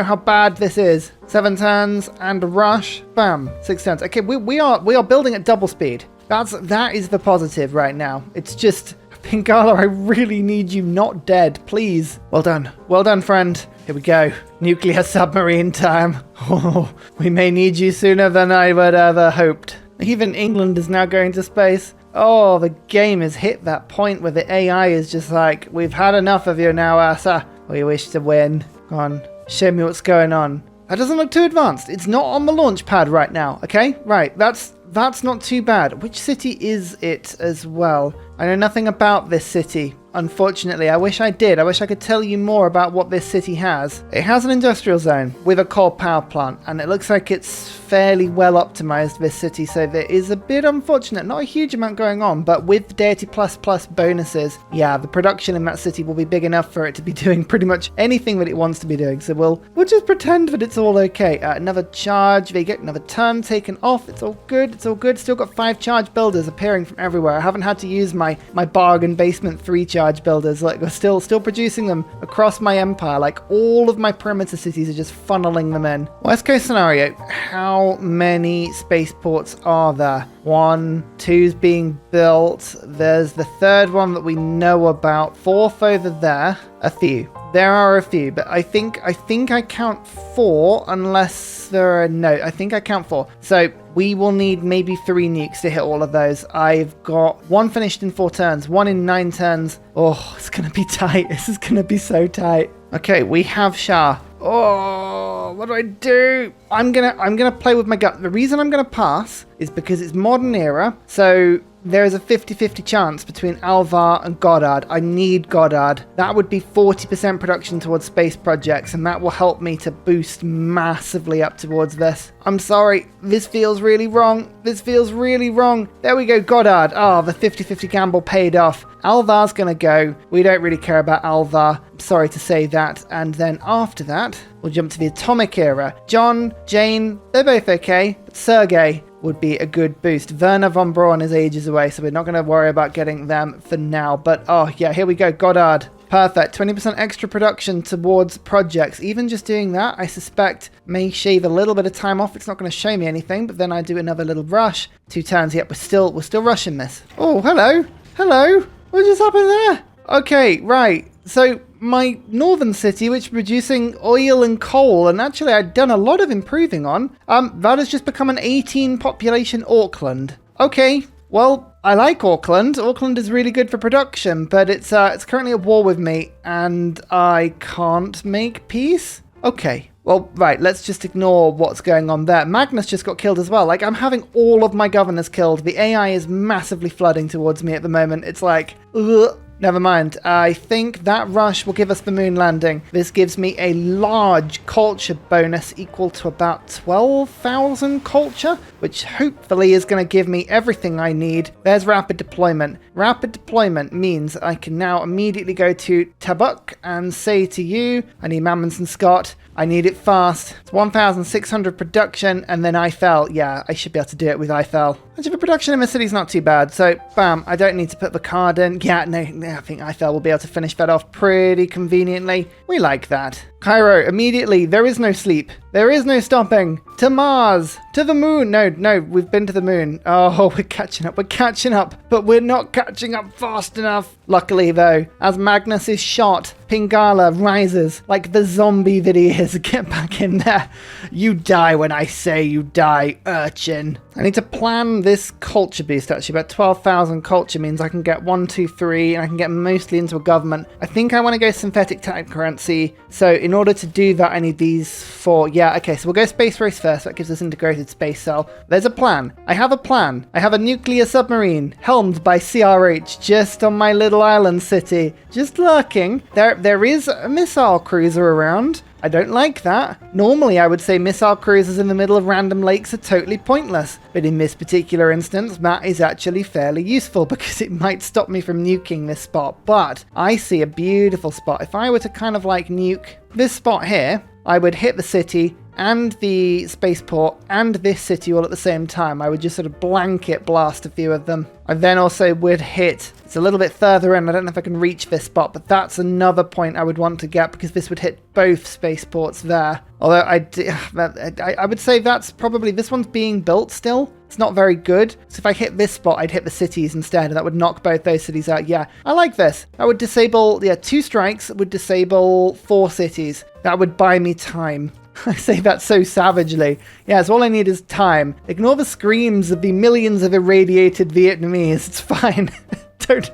How bad this is. 7 turns and a rush. Bam. 6 turns. Okay, we are building at double speed. That is the positive right now. It's just, Pingala, I really need you not dead, please. Well done, friend. Here we go. Nuclear submarine time. Oh, we may need you sooner than I would ever hoped. Even England is now going to space. Oh, the game has hit that point where the AI is just like, we've had enough of you now, Ursa. We wish to win. Go on, show me what's going on. That doesn't look too advanced. It's not on the launch pad right now, okay? Right, that's not too bad. Which city is it as well? I know nothing about this city. Unfortunately, I wish I did. I wish I could tell you more about what this city has. It has an industrial zone with a coal power plant, and it looks like it's fairly well optimized, this city, so there is a bit unfortunate. Not a huge amount going on, but with Deity++ bonuses, yeah, the production in that city will be big enough for it to be doing pretty much anything that it wants to be doing, so we'll just pretend that it's all okay. Another charge, they get another turn taken off. It's all good, Still got 5 charge builders appearing from everywhere. I haven't had to use my bargain basement 3 charge builders. Like, we're still producing them across my empire. Like, all of my perimeter cities are just funneling them in. Worst case scenario, how many spaceports are there? 1, 2's being built. There's the 3rd one that we know about. 4th over there. A few. There are a few, but I think I count 4 unless there are no. I think I count 4. So we will need maybe 3 nukes to hit all of those. I've got 1 finished in 4 turns, 1 in 9 turns. Oh, it's gonna be tight. This is gonna be so tight. Okay, we have Shah. Oh, what do? I'm gonna play with my gut. The reason I'm gonna pass is because it's modern era. So there is a 50-50 chance between Alvar and Goddard. I need Goddard. That would be 40% production towards space projects, and that will help me to boost massively up towards this. I'm sorry, this feels really wrong. There we go, Goddard. Oh, the 50-50 gamble paid off. Alvar's gonna go. We don't really care about Alvar. I'm sorry to say that. And then after that, we'll jump to the atomic era. John, Jane, they're both okay, but Sergei would be a good boost. Werner von Braun is ages away, so we're not going to worry about getting them for now. But, oh, yeah, here we go. Goddard. Perfect. 20% extra production towards projects. Even just doing that, I suspect, may shave a little bit of time off. It's not going to show me anything, but then I do another little rush. 2 turns. Yep, we're still rushing this. Oh, hello. What just happened there? Okay, right. So my northern city, which is producing oil and coal, and actually I'd done a lot of improving on, that has just become an 18 population Auckland. Okay, well, I like Auckland. Auckland is really good for production, but it's currently at war with me, and I can't make peace? Okay. Well, right, let's just ignore what's going on there. Magnus just got killed as well. Like, I'm having all of my governors killed. The AI is massively flooding towards me at the moment. It's like, ugh. Never mind. I think that rush will give us the moon landing. This gives me a large culture bonus equal to about 12,000 culture, which hopefully is going to give me everything I need. There's rapid deployment. Rapid deployment means I can now immediately go to Tabuk and say to you, I need Mammons and Scott. I need it fast. It's 1,600 production, and then Eiffel. Yeah, I should be able to do it with Eiffel. Actually, the production in the city's not too bad, so bam, I don't need to put the card in. Yeah, no, I think Eiffel will be able to finish that off pretty conveniently. We like that. Cairo, immediately, there is no sleep. There is no stopping. To Mars. To the moon. No, we've been to the moon. Oh, we're catching up, but we're not catching up fast enough. Luckily, though, as Magnus is shot, Pingala rises like the zombie that he is. Get back in there. You die when I say you die, urchin. I need to plan this culture boost, actually. About 12,000 culture means I can get 1, 2, 3, and I can get mostly into a government. I think I want to go synthetic technocracy. So in order to do that, I need these 4. Yeah, okay, so we'll go space race first. That gives us integrated space cell. There's a plan. I have a plan. I have a nuclear submarine helmed by CRH just on my little island city. Just lurking. There is a missile cruiser around. I don't like that. Normally, I would say missile cruisers in the middle of random lakes are totally pointless. But in this particular instance, that is actually fairly useful because it might stop me from nuking this spot. But I see a beautiful spot. If I were to kind of like nuke this spot here, I would hit the city and the spaceport and this city all at the same time. I would just sort of blanket blast a few of them. I then also would hit, it's a little bit further in, I don't know if I can reach this spot, but that's another point I would want to get because this would hit both spaceports there. Although I would say that's probably, this one's being built still. It's not very good. So if I hit this spot, I'd hit the cities instead, and that would knock both those cities out. Yeah, I like this. That would disable, 2 strikes would disable 4 cities. That would buy me time. I say that so savagely. Yes, all I need is time. Ignore the screams of the millions of irradiated Vietnamese. It's fine. Don't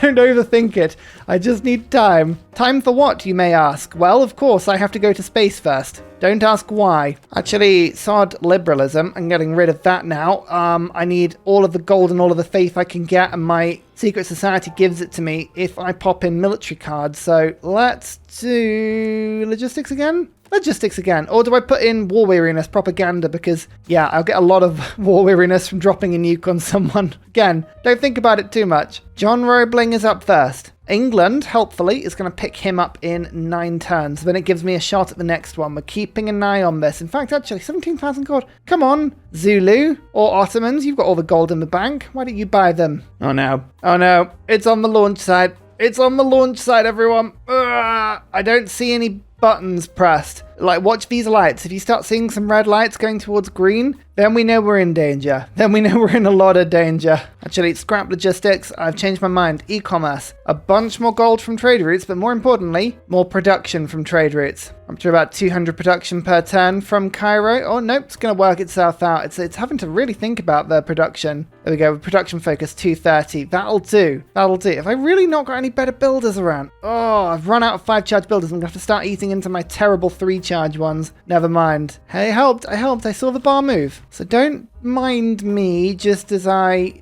overthink it. I just need time. Time for what, you may ask? Well, of course, I have to go to space first. Don't ask why. Actually, sod liberalism. I'm getting rid of that now. I need all of the gold and all of the faith I can get, and my secret society gives it to me if I pop in military cards. So let's do logistics again. Logistics again. Or do I put in war weariness propaganda? Because, yeah, I'll get a lot of war weariness from dropping a nuke on someone. Again, don't think about it too much. John Roebling is up first. England, helpfully, is going to pick him up in 9 turns. Then it gives me a shot at the next one. We're keeping an eye on this. In fact, actually, 17,000 gold. Come on, Zulu or Ottomans. You've got all the gold in the bank. Why don't you buy them? Oh, no. Oh, no. It's on the launch side. It's on the launch side, everyone. Ugh, I don't see any buttons pressed. Like, watch these lights. If you start seeing some red lights going towards green, then we know we're in danger. Then we know we're in a lot of danger. Actually, scrap logistics. I've changed my mind. E-commerce. A bunch more gold from trade routes, but more importantly, more production from trade routes. Up to about 200 production per turn from Cairo. Oh, nope, it's going to work itself out. It's having to really think about the production. There we go. Production focus 230. That'll do. That'll do. Have I really not got any better builders around? Oh, I've run out of 5-charge builders. I'm going to have to start eating into my terrible 3-charge ones. Never mind. Hey, I helped. I saw the bar move. So don't mind me just as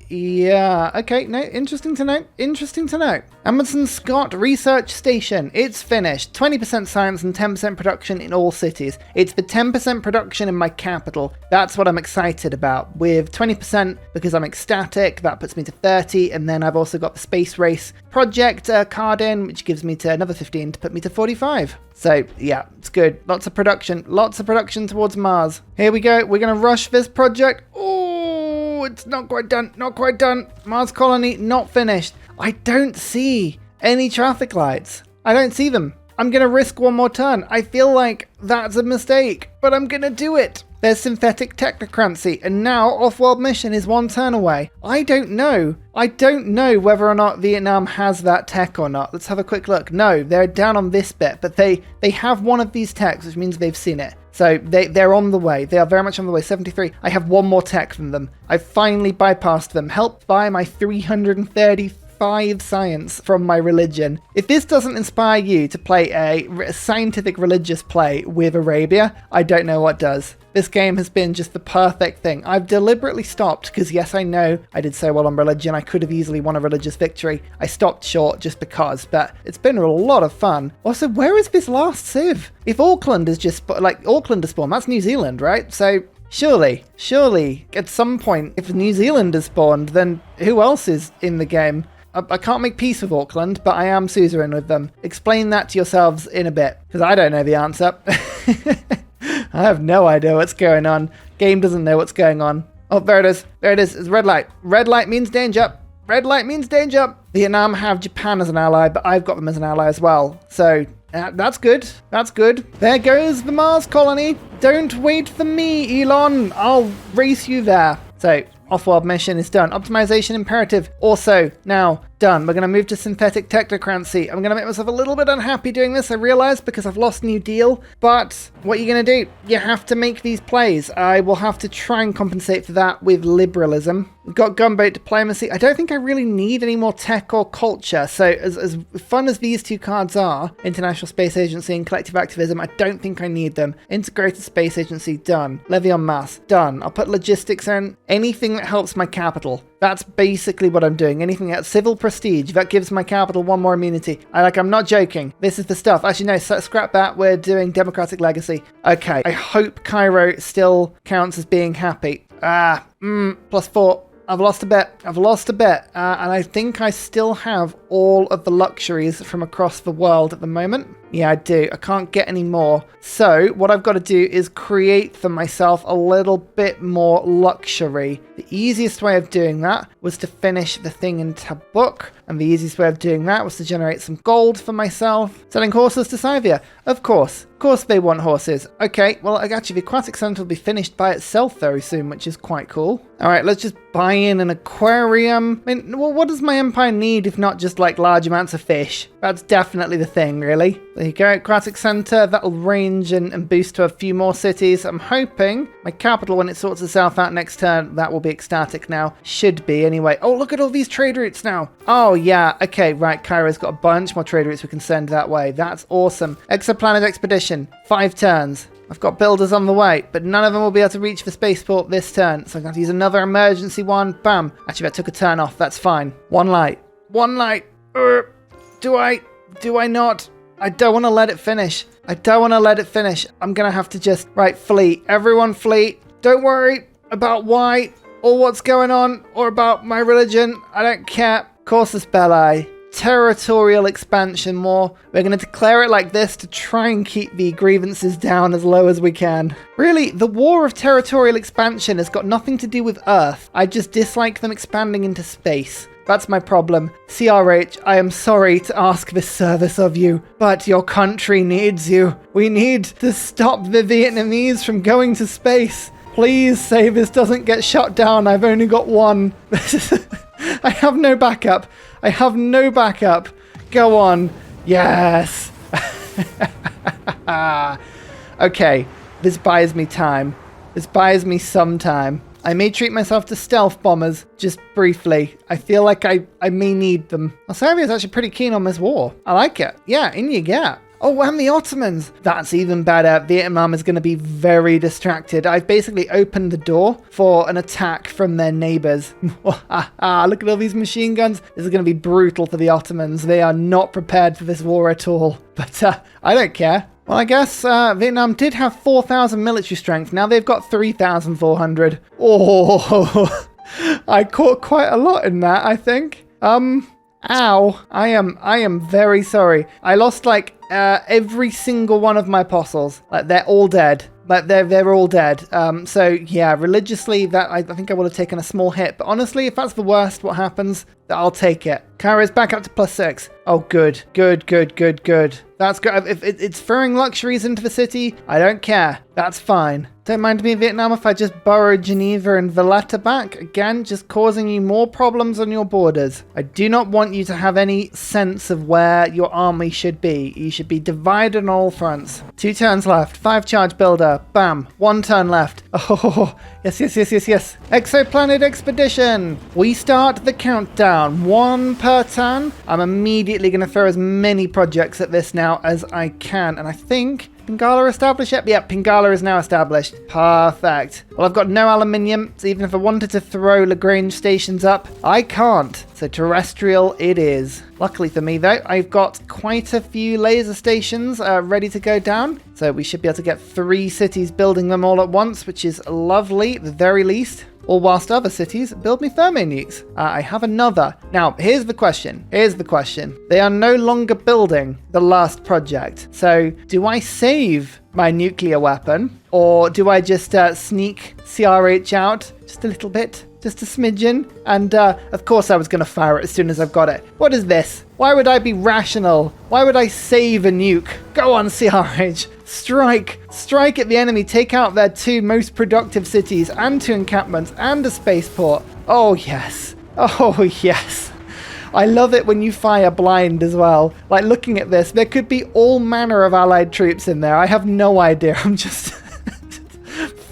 yeah. Okay, no, interesting to know. Amundsen Scott Research Station. It's finished. 20% science and 10% production in all cities. It's the 10% production in my capital. That's what I'm excited about. With 20%, because I'm ecstatic, that puts me to 30. And then I've also got the space race project card in, which gives me to another 15 to put me to 45. So yeah, it's good. Lots of production towards Mars. Here we go. We're going to rush this project. Oh, it's not quite done. Mars colony, not finished. I don't see any traffic lights. I don't see them. I'm going to risk one more turn. I feel like that's a mistake, but I'm going to do it. There's synthetic technocracy, and now off-world mission is 1 turn away. I don't know whether or not Vietnam has that tech or not. Let's have a quick look. No, they're down on this bit, but they have one of these techs, which means they've seen it. So they're on the way. They are very much on the way. 73. I have one more tech from them. I finally bypassed them, helped by my 335 science from my religion. If this doesn't inspire you to play a scientific religious play with Arabia, I don't know what does. This game has been just the perfect thing. I've deliberately stopped because, yes, I know I did so well on religion. I could have easily won a religious victory. I stopped short just because, but it's been a lot of fun. Also, where is this last civ? If Auckland is just, like, Auckland is spawned, that's New Zealand, right? So surely, at some point, if New Zealand is spawned, then who else is in the game? I can't make peace with Auckland, but I am suzerain with them. Explain that to yourselves in a bit, because I don't know the answer. I have no idea what's going on. Game doesn't know what's going on. Oh, there it is. It's red light. Red light means danger. Vietnam have Japan as an ally, but I've got them as an ally as well. So that's good. There goes the Mars colony. Don't wait for me, Elon. I'll race you there. So off-world mission is done. Optimization imperative also now done. We're going to move to synthetic technocracy. I'm going to make myself a little bit unhappy doing this, I realize, because I've lost New Deal. But what are you going to do? You have to make these plays. I will have to try and compensate for that with liberalism. We've got gunboat diplomacy. I don't think I really need any more tech or culture. So as fun as these 2 cards are, International Space Agency and Collective Activism, I don't think I need them. Integrated Space Agency, done. Levy en masse, done. I'll put logistics in. Anything that helps my capital. That's basically what I'm doing. Anything at civil prestige, that gives my capital 1 more immunity. I'm not joking. This is the stuff. Actually, no, scrap that. We're doing democratic legacy. Okay, I hope Cairo still counts as being happy. +4. I've lost a bit. And I think I still have all of the luxuries from across the world at the moment. Yeah, I do. I can't get any more. So what I've got to do is create for myself a little bit more luxury. The easiest way of doing that was to finish the thing in Tabuk, and the easiest way of doing that was to generate some gold for myself. Selling horses to Scythia. Of course they want horses. Okay, well actually the aquatic center will be finished by itself very soon, which is quite cool. All right, let's just buy in an aquarium. I mean, well, what does my empire need if not just like large amounts of fish? That's definitely the thing, really. There you go, aquatic center. That'll range and boost to a few more cities. I'm hoping my capital, when it sorts itself out next turn, that will be ecstatic now. Should be anyway. Oh, look at all these trade routes now. Oh yeah, okay, right. Cairo's got a bunch more trade routes we can send that way. That's awesome. Exoplanet expedition, 5 turns. I've got builders on the way, but none of them will be able to reach the spaceport this turn, so I'm going to use another emergency one. Bam. Actually, that took a turn off. That's fine. One light. One light. Do I not? I don't want to let it finish. I don't want to let it finish. I'm going to have to just... Right, fleet. Everyone fleet. Don't worry about why or what's going on or about my religion. I don't care. Casus Belli. Territorial expansion more. We're going to declare it like this to try and keep the grievances down as low as we can. Really, the war of territorial expansion has got nothing to do with Earth. I just dislike them expanding into space. That's my problem. CRH, I am sorry to ask this service of you, but your country needs you. We need to stop the Vietnamese from going to space. Please say this doesn't get shut down. I've only got one. I have no backup. I have no backup. Go on. Yes. Okay. This buys me time. This buys me some time. I may treat myself to stealth bombers, just briefly. I feel like I may need them. Serbia's actually pretty keen on this war. I like it. Yeah, in you get. Oh, and the Ottomans. That's even better. Vietnam is going to be very distracted. I've basically opened the door for an attack from their neighbors. Look at all these machine guns. This is going to be brutal for the Ottomans. They are not prepared for this war at all. But I don't care. Well, I guess Vietnam did have 4,000 military strength. Now they've got 3,400. Oh, I caught quite a lot in that, I think. Ow. I am very sorry. I lost like every single one of my apostles. Like they're all dead. Like they're all dead. So yeah, religiously that I think I would have taken a small hit. But honestly, if that's the worst, what happens, I'll take it. Cairo's back up to +6. Oh, good. That's good. If it's throwing luxuries into the city, I don't care. That's fine. Don't mind me in Vietnam if I just borrow Geneva and Valletta back. Again, just causing you more problems on your borders. I do not want you to have any sense of where your army should be. You should be divided on all fronts. 2 turns left. 5 charge builder. Bam. 1 turn left. Oh, yes. Exoplanet expedition. We start the countdown. 1 per turn. I'm immediately going to throw as many projects at this now as I can. And I think... Pingala established yet? Yep, Pingala is now established. Perfect. Well, I've got no aluminium, so even if I wanted to throw Lagrange stations up, I can't. So terrestrial it is. Luckily for me, though, I've got quite a few laser stations ready to go down. So we should be able to get 3 cities building them all at once, which is lovely, at the very least. Or whilst other cities build me thermo nukes. I have another. Now, here's the question. They are no longer building the last project. So, do I save my nuclear weapon? Or do I just sneak CRH out just a little bit? Just a smidgen? And, of course I was going to fire it as soon as I've got it. What is this? Why would I be rational? Why would I save a nuke? Go on, CRH. Strike at the enemy, take out their 2 most productive cities and 2 encampments and a spaceport. Oh yes. I love it when you fire blind as well. Like looking at this, there could be all manner of allied troops in there. I have no idea. I'm just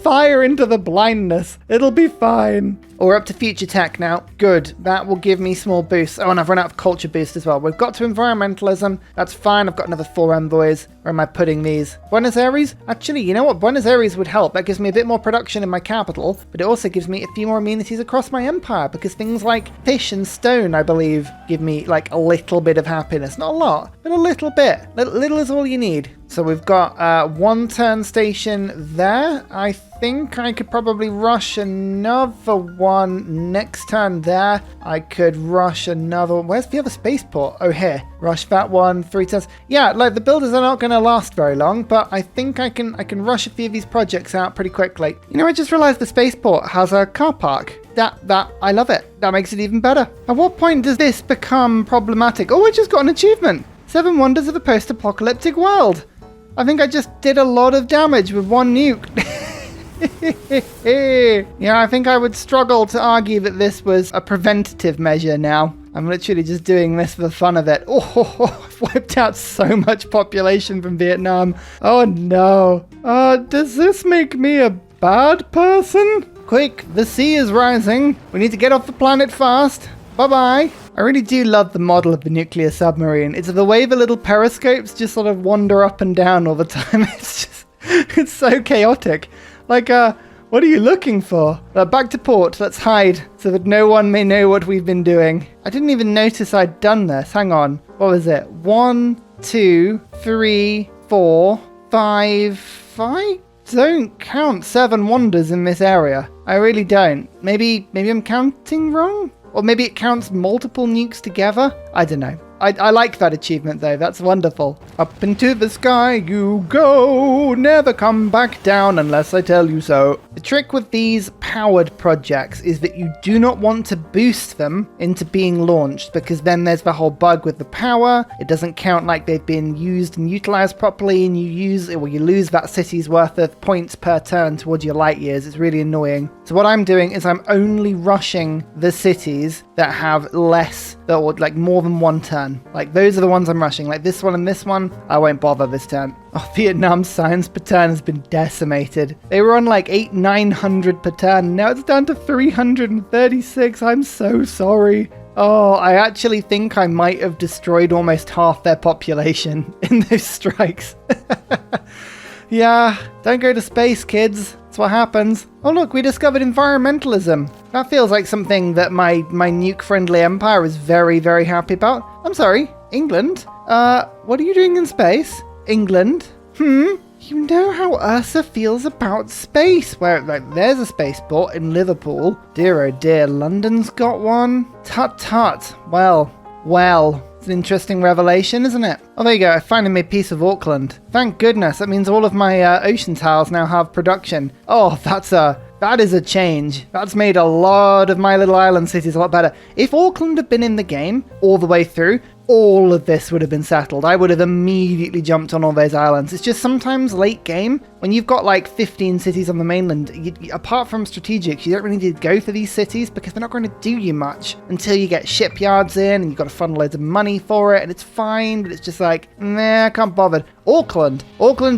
fire into the blindness. It'll be fine. We're up to future tech now. Good. That will give me small boosts. Oh, and I've run out of culture boost as well. We've got to environmentalism. That's fine. I've got another 4 envoys. Where am I putting these? Buenos Aires? Actually, you know what? Buenos Aires would help. That gives me a bit more production in my capital, but it also gives me a few more amenities across my empire because things like fish and stone, I believe, give me like a little bit of happiness. Not a lot, but a little bit. Little is all you need. So we've got 1 turn station there. I think I could probably rush another one next turn there. I could rush another one. Where's the other spaceport? Oh, here. Rush that one 3 turns. Yeah, like the builders are not going to last very long, but I think I can rush a few of these projects out pretty quickly. You know, I just realized the spaceport has a car park. I love it. That makes it even better. At what point does this become problematic? Oh, I just got an achievement. 7 Wonders of a Post-Apocalyptic World. I think I just did a lot of damage with 1 nuke. Yeah, I think I would struggle to argue that this was a preventative measure now. I'm literally just doing this for the fun of it. Oh, I've wiped out so much population from Vietnam. Oh no. Does this make me a bad person? Quick, the sea is rising. We need to get off the planet fast. Bye-bye. I really do love the model of the nuclear submarine. It's the way the little periscopes just sort of wander up and down all the time. It's so chaotic. Like, what are you looking for? Back to port. Let's hide so that no one may know what we've been doing. I didn't even notice I'd done this. Hang on. What was it? 1, 2, 3, 4, 5. I don't count 7 wonders in this area. I really don't. Maybe I'm counting wrong? Or maybe it counts multiple nukes together? I don't know. I like that achievement though, that's wonderful. Up into the sky you go, never come back down unless I tell you so. The trick with these powered projects is that you do not want to boost them into being launched, because then there's the whole bug with the power. It doesn't count like they've been used and utilized properly, and you lose that city's worth of points per turn towards your light years. It's really annoying. So what I'm doing is I'm only rushing the cities that have less, or like more than 1 turn. Like those are the ones I'm rushing. Like this one and this one, I won't bother this turn. Oh, Vietnam's science per turn has been decimated. They were on like 900 per turn. Now it's down to 336. I'm so sorry. Oh, I actually think I might have destroyed almost half their population in those strikes. Yeah, don't go to space, kids. That's what happens. Oh look, we discovered environmentalism. That feels like something that my nuke-friendly empire is very, very happy about. I'm sorry, England? What are you doing in space? England? You know how Ursa feels about space, where like there's a spaceport in Liverpool. Dear oh dear, London's got one. Tut tut. Well. It's an interesting revelation, isn't it? Oh, there you go. I finally made peace with Auckland. Thank goodness. That means all of my ocean tiles now have production. Oh, that is a change. That's made a lot of my little island cities a lot better. If Auckland had been in the game all the way through, all of this would have been settled. I would have immediately jumped on all those islands. It's just sometimes late game, when you've got like 15 cities on the mainland, apart from strategics, you don't really need to go for these cities because they're not going to do you much until you get shipyards in and you've got to fund loads of money for it, and it's fine, but it's just like, nah, I can't bother. Auckland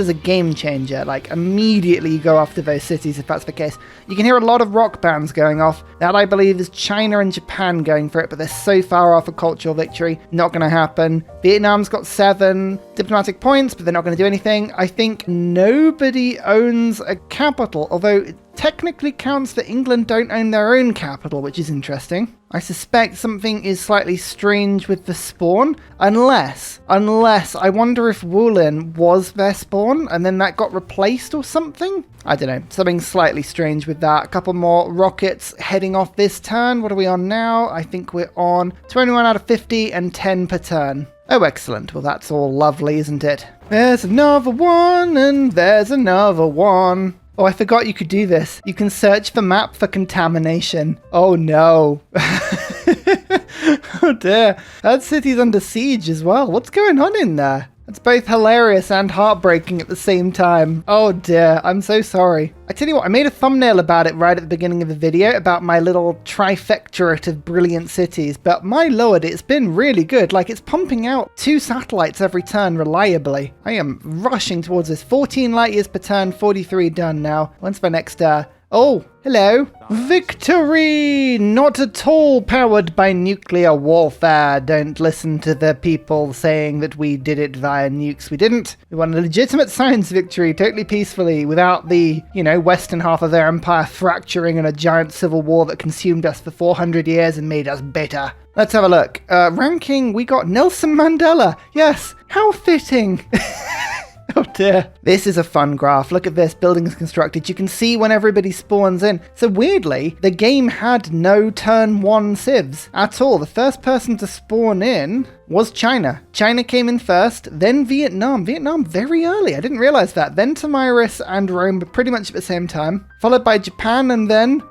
is a game changer. Like immediately you go after those cities if that's the case. You can hear a lot of rock bands going off. That I believe is China and Japan going for it, but they're so far off a cultural victory. Not going to happen. Vietnam's got 7 diplomatic points, but they're not going to do anything. I think nobody owns a capital, although it technically counts that England don't own their own capital, which is interesting. I suspect something is slightly strange with the spawn, unless I wonder if Wulin was their spawn and then that got replaced or something? I don't know, something slightly strange with that. A couple more rockets heading off this turn. What are we on now? I think we're on 21 out of 50 and 10 per turn. Oh, excellent. Well, that's all lovely, isn't it? There's another one, and there's another one. Oh, I forgot you could do this. You can search the map for contamination. Oh no. Oh dear. That city's under siege as well. What's going on in there? It's both hilarious and heartbreaking at the same time. Oh dear, I'm so sorry. I tell you what, I made a thumbnail about it right at the beginning of the video about my little trifectorate of brilliant cities, but my lord, it's been really good. Like, it's pumping out 2 satellites every turn reliably. I am rushing towards this. 14 light years per turn, 43 done now. When's my next, oh, hello. Victory! Not at all powered by nuclear warfare. Don't listen to the people saying that we did it via nukes. We didn't. We won a legitimate science victory, totally peacefully, without the, western half of their empire fracturing in a giant civil war that consumed us for 400 years and made us bitter. Let's have a look. Ranking, we got Nelson Mandela. Yes, how fitting. Oh dear. This is a fun graph. Look at this. Buildings constructed. You can see when everybody spawns in. So weirdly, the game had no turn 1 civs at all. The first person to spawn in was China. China came in first, then Vietnam. Vietnam very early. I didn't realize that. Then Tamiris and Rome, but pretty much at the same time. Followed by Japan and then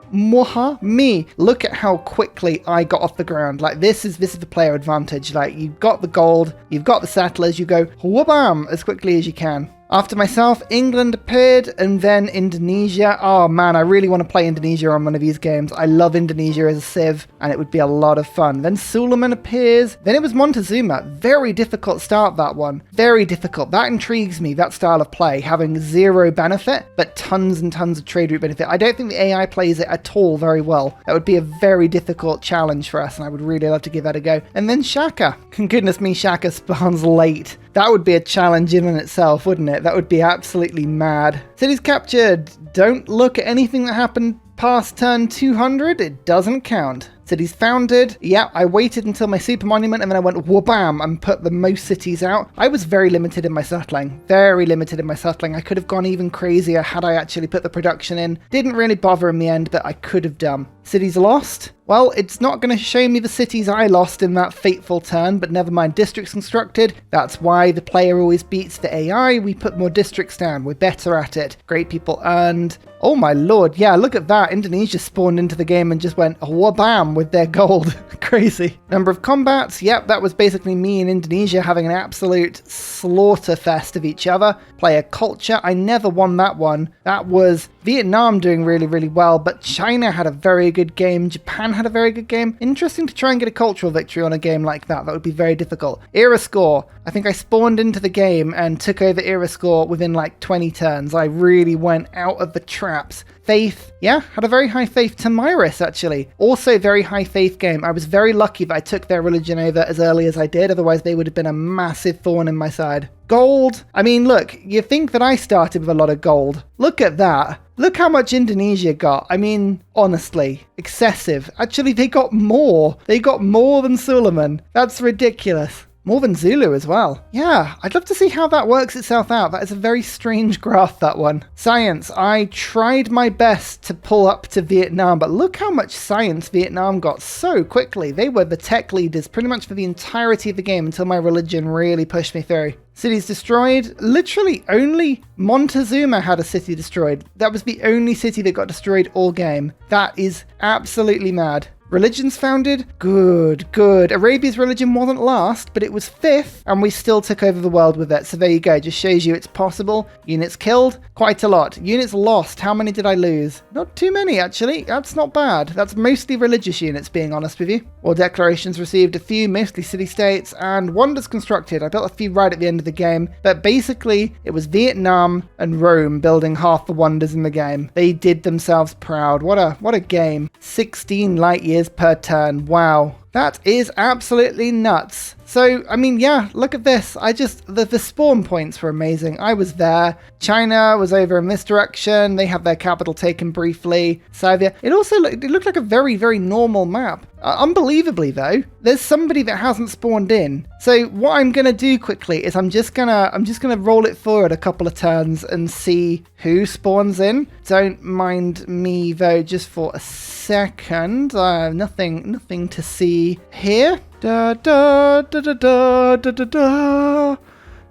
me. Look at how quickly I got off the ground. Like this is the player advantage. Like you've got the gold, you've got the settlers, you go whoop-bam as quickly as you can. After myself, England appeared, and then Indonesia. Oh man, I really want to play Indonesia on one of these games. I love Indonesia as a civ, and it would be a lot of fun. Then Suleiman appears. Then it was Montezuma. Very difficult start, that one. Very difficult. That intrigues me, that style of play, having zero benefit, but tons and tons of trade route benefit. I don't think the AI plays it at all very well. That would be a very difficult challenge for us, and I would really love to give that a go. And then Shaka. Goodness me, Shaka spawns late. That would be a challenge in itself, wouldn't it? That would be absolutely mad. Cities captured. Don't look at anything that happened past turn 200. It doesn't count. Cities founded. Yeah, I waited until my super monument and then I went wha-bam and put the most cities out. I was very limited in my settling. Very limited in my settling. I could have gone even crazier had I actually put the production in. Didn't really bother in the end, but I could have done. Cities lost. Well, it's not going to show me the cities I lost in that fateful turn, but never mind. Districts constructed. That's why the player always beats the AI. We put more districts down. We're better at it. Great people earned. Oh my lord. Yeah, look at that. Indonesia spawned into the game and just went wha-bam with their gold. Crazy. Number of combats. Yep, that was basically me and Indonesia having an absolute slaughter fest of each other. Player culture. I never won that one. That was Vietnam doing really, really well, but China had a very good game. Japan had a very good game. Interesting to try and get a cultural victory on a game like that. That would be very difficult. Era score. I think I spawned into the game and took over era score within like 20 turns. I really went out of the traps. Faith, yeah, had a very high faith. Tamiris, actually, also very high faith game. I was very lucky that I took their religion over as early as I did, otherwise they would have been a massive thorn in my side. Gold, I mean, look, you think that I started with a lot of gold. Look at that. Look how much Indonesia got. I mean, honestly, excessive. Actually, they got more. They got more than Suleiman. That's ridiculous. More than Zulu as well. Yeah, I'd love to see how that works itself out. That is a very strange graph, that one. Science. I tried my best to pull up to Vietnam, but look how much science Vietnam got so quickly. They were the tech leaders pretty much for the entirety of the game until my religion really pushed me through. Cities destroyed. Literally only Montezuma had a city destroyed. That was the only city that got destroyed all game. That is absolutely mad. Religions founded? Good, good. Arabia's religion wasn't last, but it was 5th, and we still took over the world with it. So there you go, just shows you it's possible. Units killed? Quite a lot. Units lost? How many did I lose? Not too many, actually. That's not bad. That's mostly religious units, being honest with you. War declarations received a few, mostly city-states, and wonders constructed. I built a few right at the end of the game, but basically, it was Vietnam and Rome building half the wonders in the game. They did themselves proud. What a game. 16 light years per turn. Wow. That is absolutely nuts. So, I mean, yeah, look at this. The spawn points were amazing. I was there. China was over in this direction. They have their capital taken briefly. Serbia. It looked like a very, very normal map. Unbelievably, though, there's somebody that hasn't spawned in. So what I'm going to do quickly is I'm just gonna roll it forward a couple of turns and see who spawns in. Don't mind me, though, just for a second. Nothing to see here. Da da da da da da da da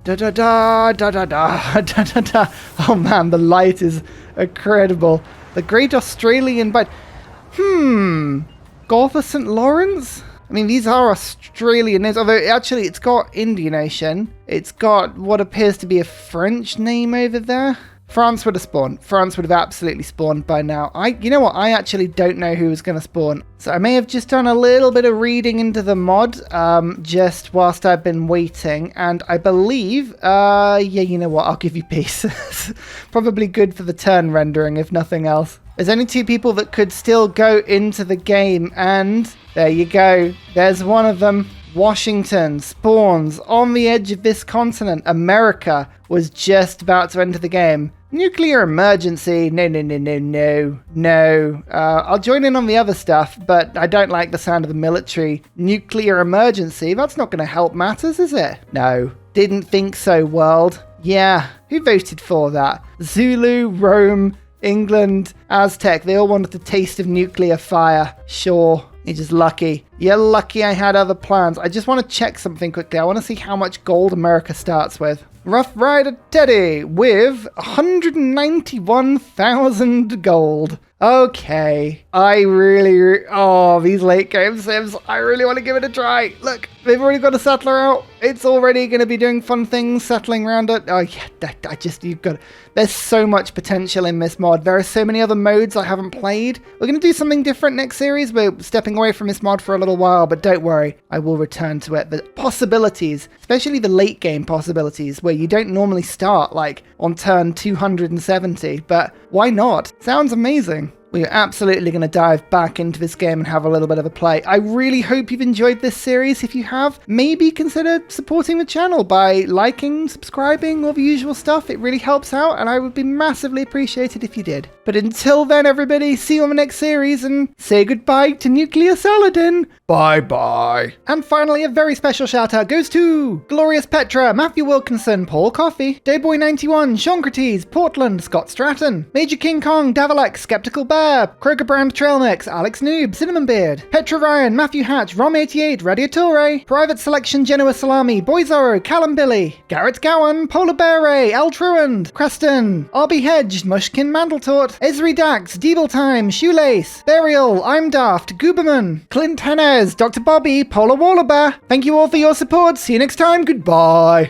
da da da da da da da da. Oh man, the light is incredible. The Great Australian Bight. Gulf of St. Lawrence? I mean, these are Australian names, although actually it's got Indian Ocean. It's got what appears to be a French name over there. France would have spawned. France would have absolutely spawned by now. You know what? I actually don't know who was going to spawn. So I may have just done a little bit of reading into the mod just whilst I've been waiting. And I believe, yeah, you know what? I'll give you peace. Probably good for the turn rendering, if nothing else. There's only 2 people that could still go into the game. And there you go. There's one of them. Washington spawns on the edge of this continent. America was just about to enter the game. Nuclear emergency. No. I'll join in on the other stuff, but I don't like the sound of the military. Nuclear emergency? That's not going to help matters, is it? No. Didn't think so, world. Yeah. Who voted for that? Zulu, Rome, England, Aztec. They all wanted the taste of nuclear fire. Sure. You're just lucky. You're lucky I had other plans. I just want to check something quickly. I want to see how much gold America starts with. Rough Rider Teddy with 191,000 gold. Okay. These late game sims. I really want to give it a try. Look, they've already got a settler out. It's already going to be doing fun things, settling around it. Oh yeah, you've got. There's so much potential in this mod. There are so many other modes I haven't played. We're going to do something different next series. We're stepping away from this mod for a little while, but don't worry, I will return to it. The possibilities, especially the late game possibilities, where you don't normally start like on turn 270, but why not? Sounds amazing. We are absolutely going to dive back into this game and have a little bit of a play. I really hope you've enjoyed this series. If you have, maybe consider supporting the channel by liking, subscribing, all the usual stuff. It really helps out, and I would be massively appreciated if you did. But until then, everybody, see you on the next series, and say goodbye to Nuclear Saladin. Bye-bye. And finally, a very special shout-out goes to Glorious Petra, Matthew Wilkinson, Paul Coffey, Dayboy91, Seancrates, Portland, Scott Stratton, Major King Kong, Davalex, Skeptical Bear, Kroger Brand Trail Mix, Alex Noob, Cinnamon Beard, Petra Ryan, Matthew Hatch, Rom88, Radiatore, Private Selection Genoa Salami, Boyzoro, Callum Billy, Garrett Gowan, Polar Bear Ray, Al Truand, Creston, RB Hedge, Mushkin Mandeltort, Esri Dax, Deeble Time, Shoelace, Burial, I'm Daft, Gooberman, Clint Hennes, Dr. Bobby, Polar Wallabear. Thank you all for your support. See you next time. Goodbye.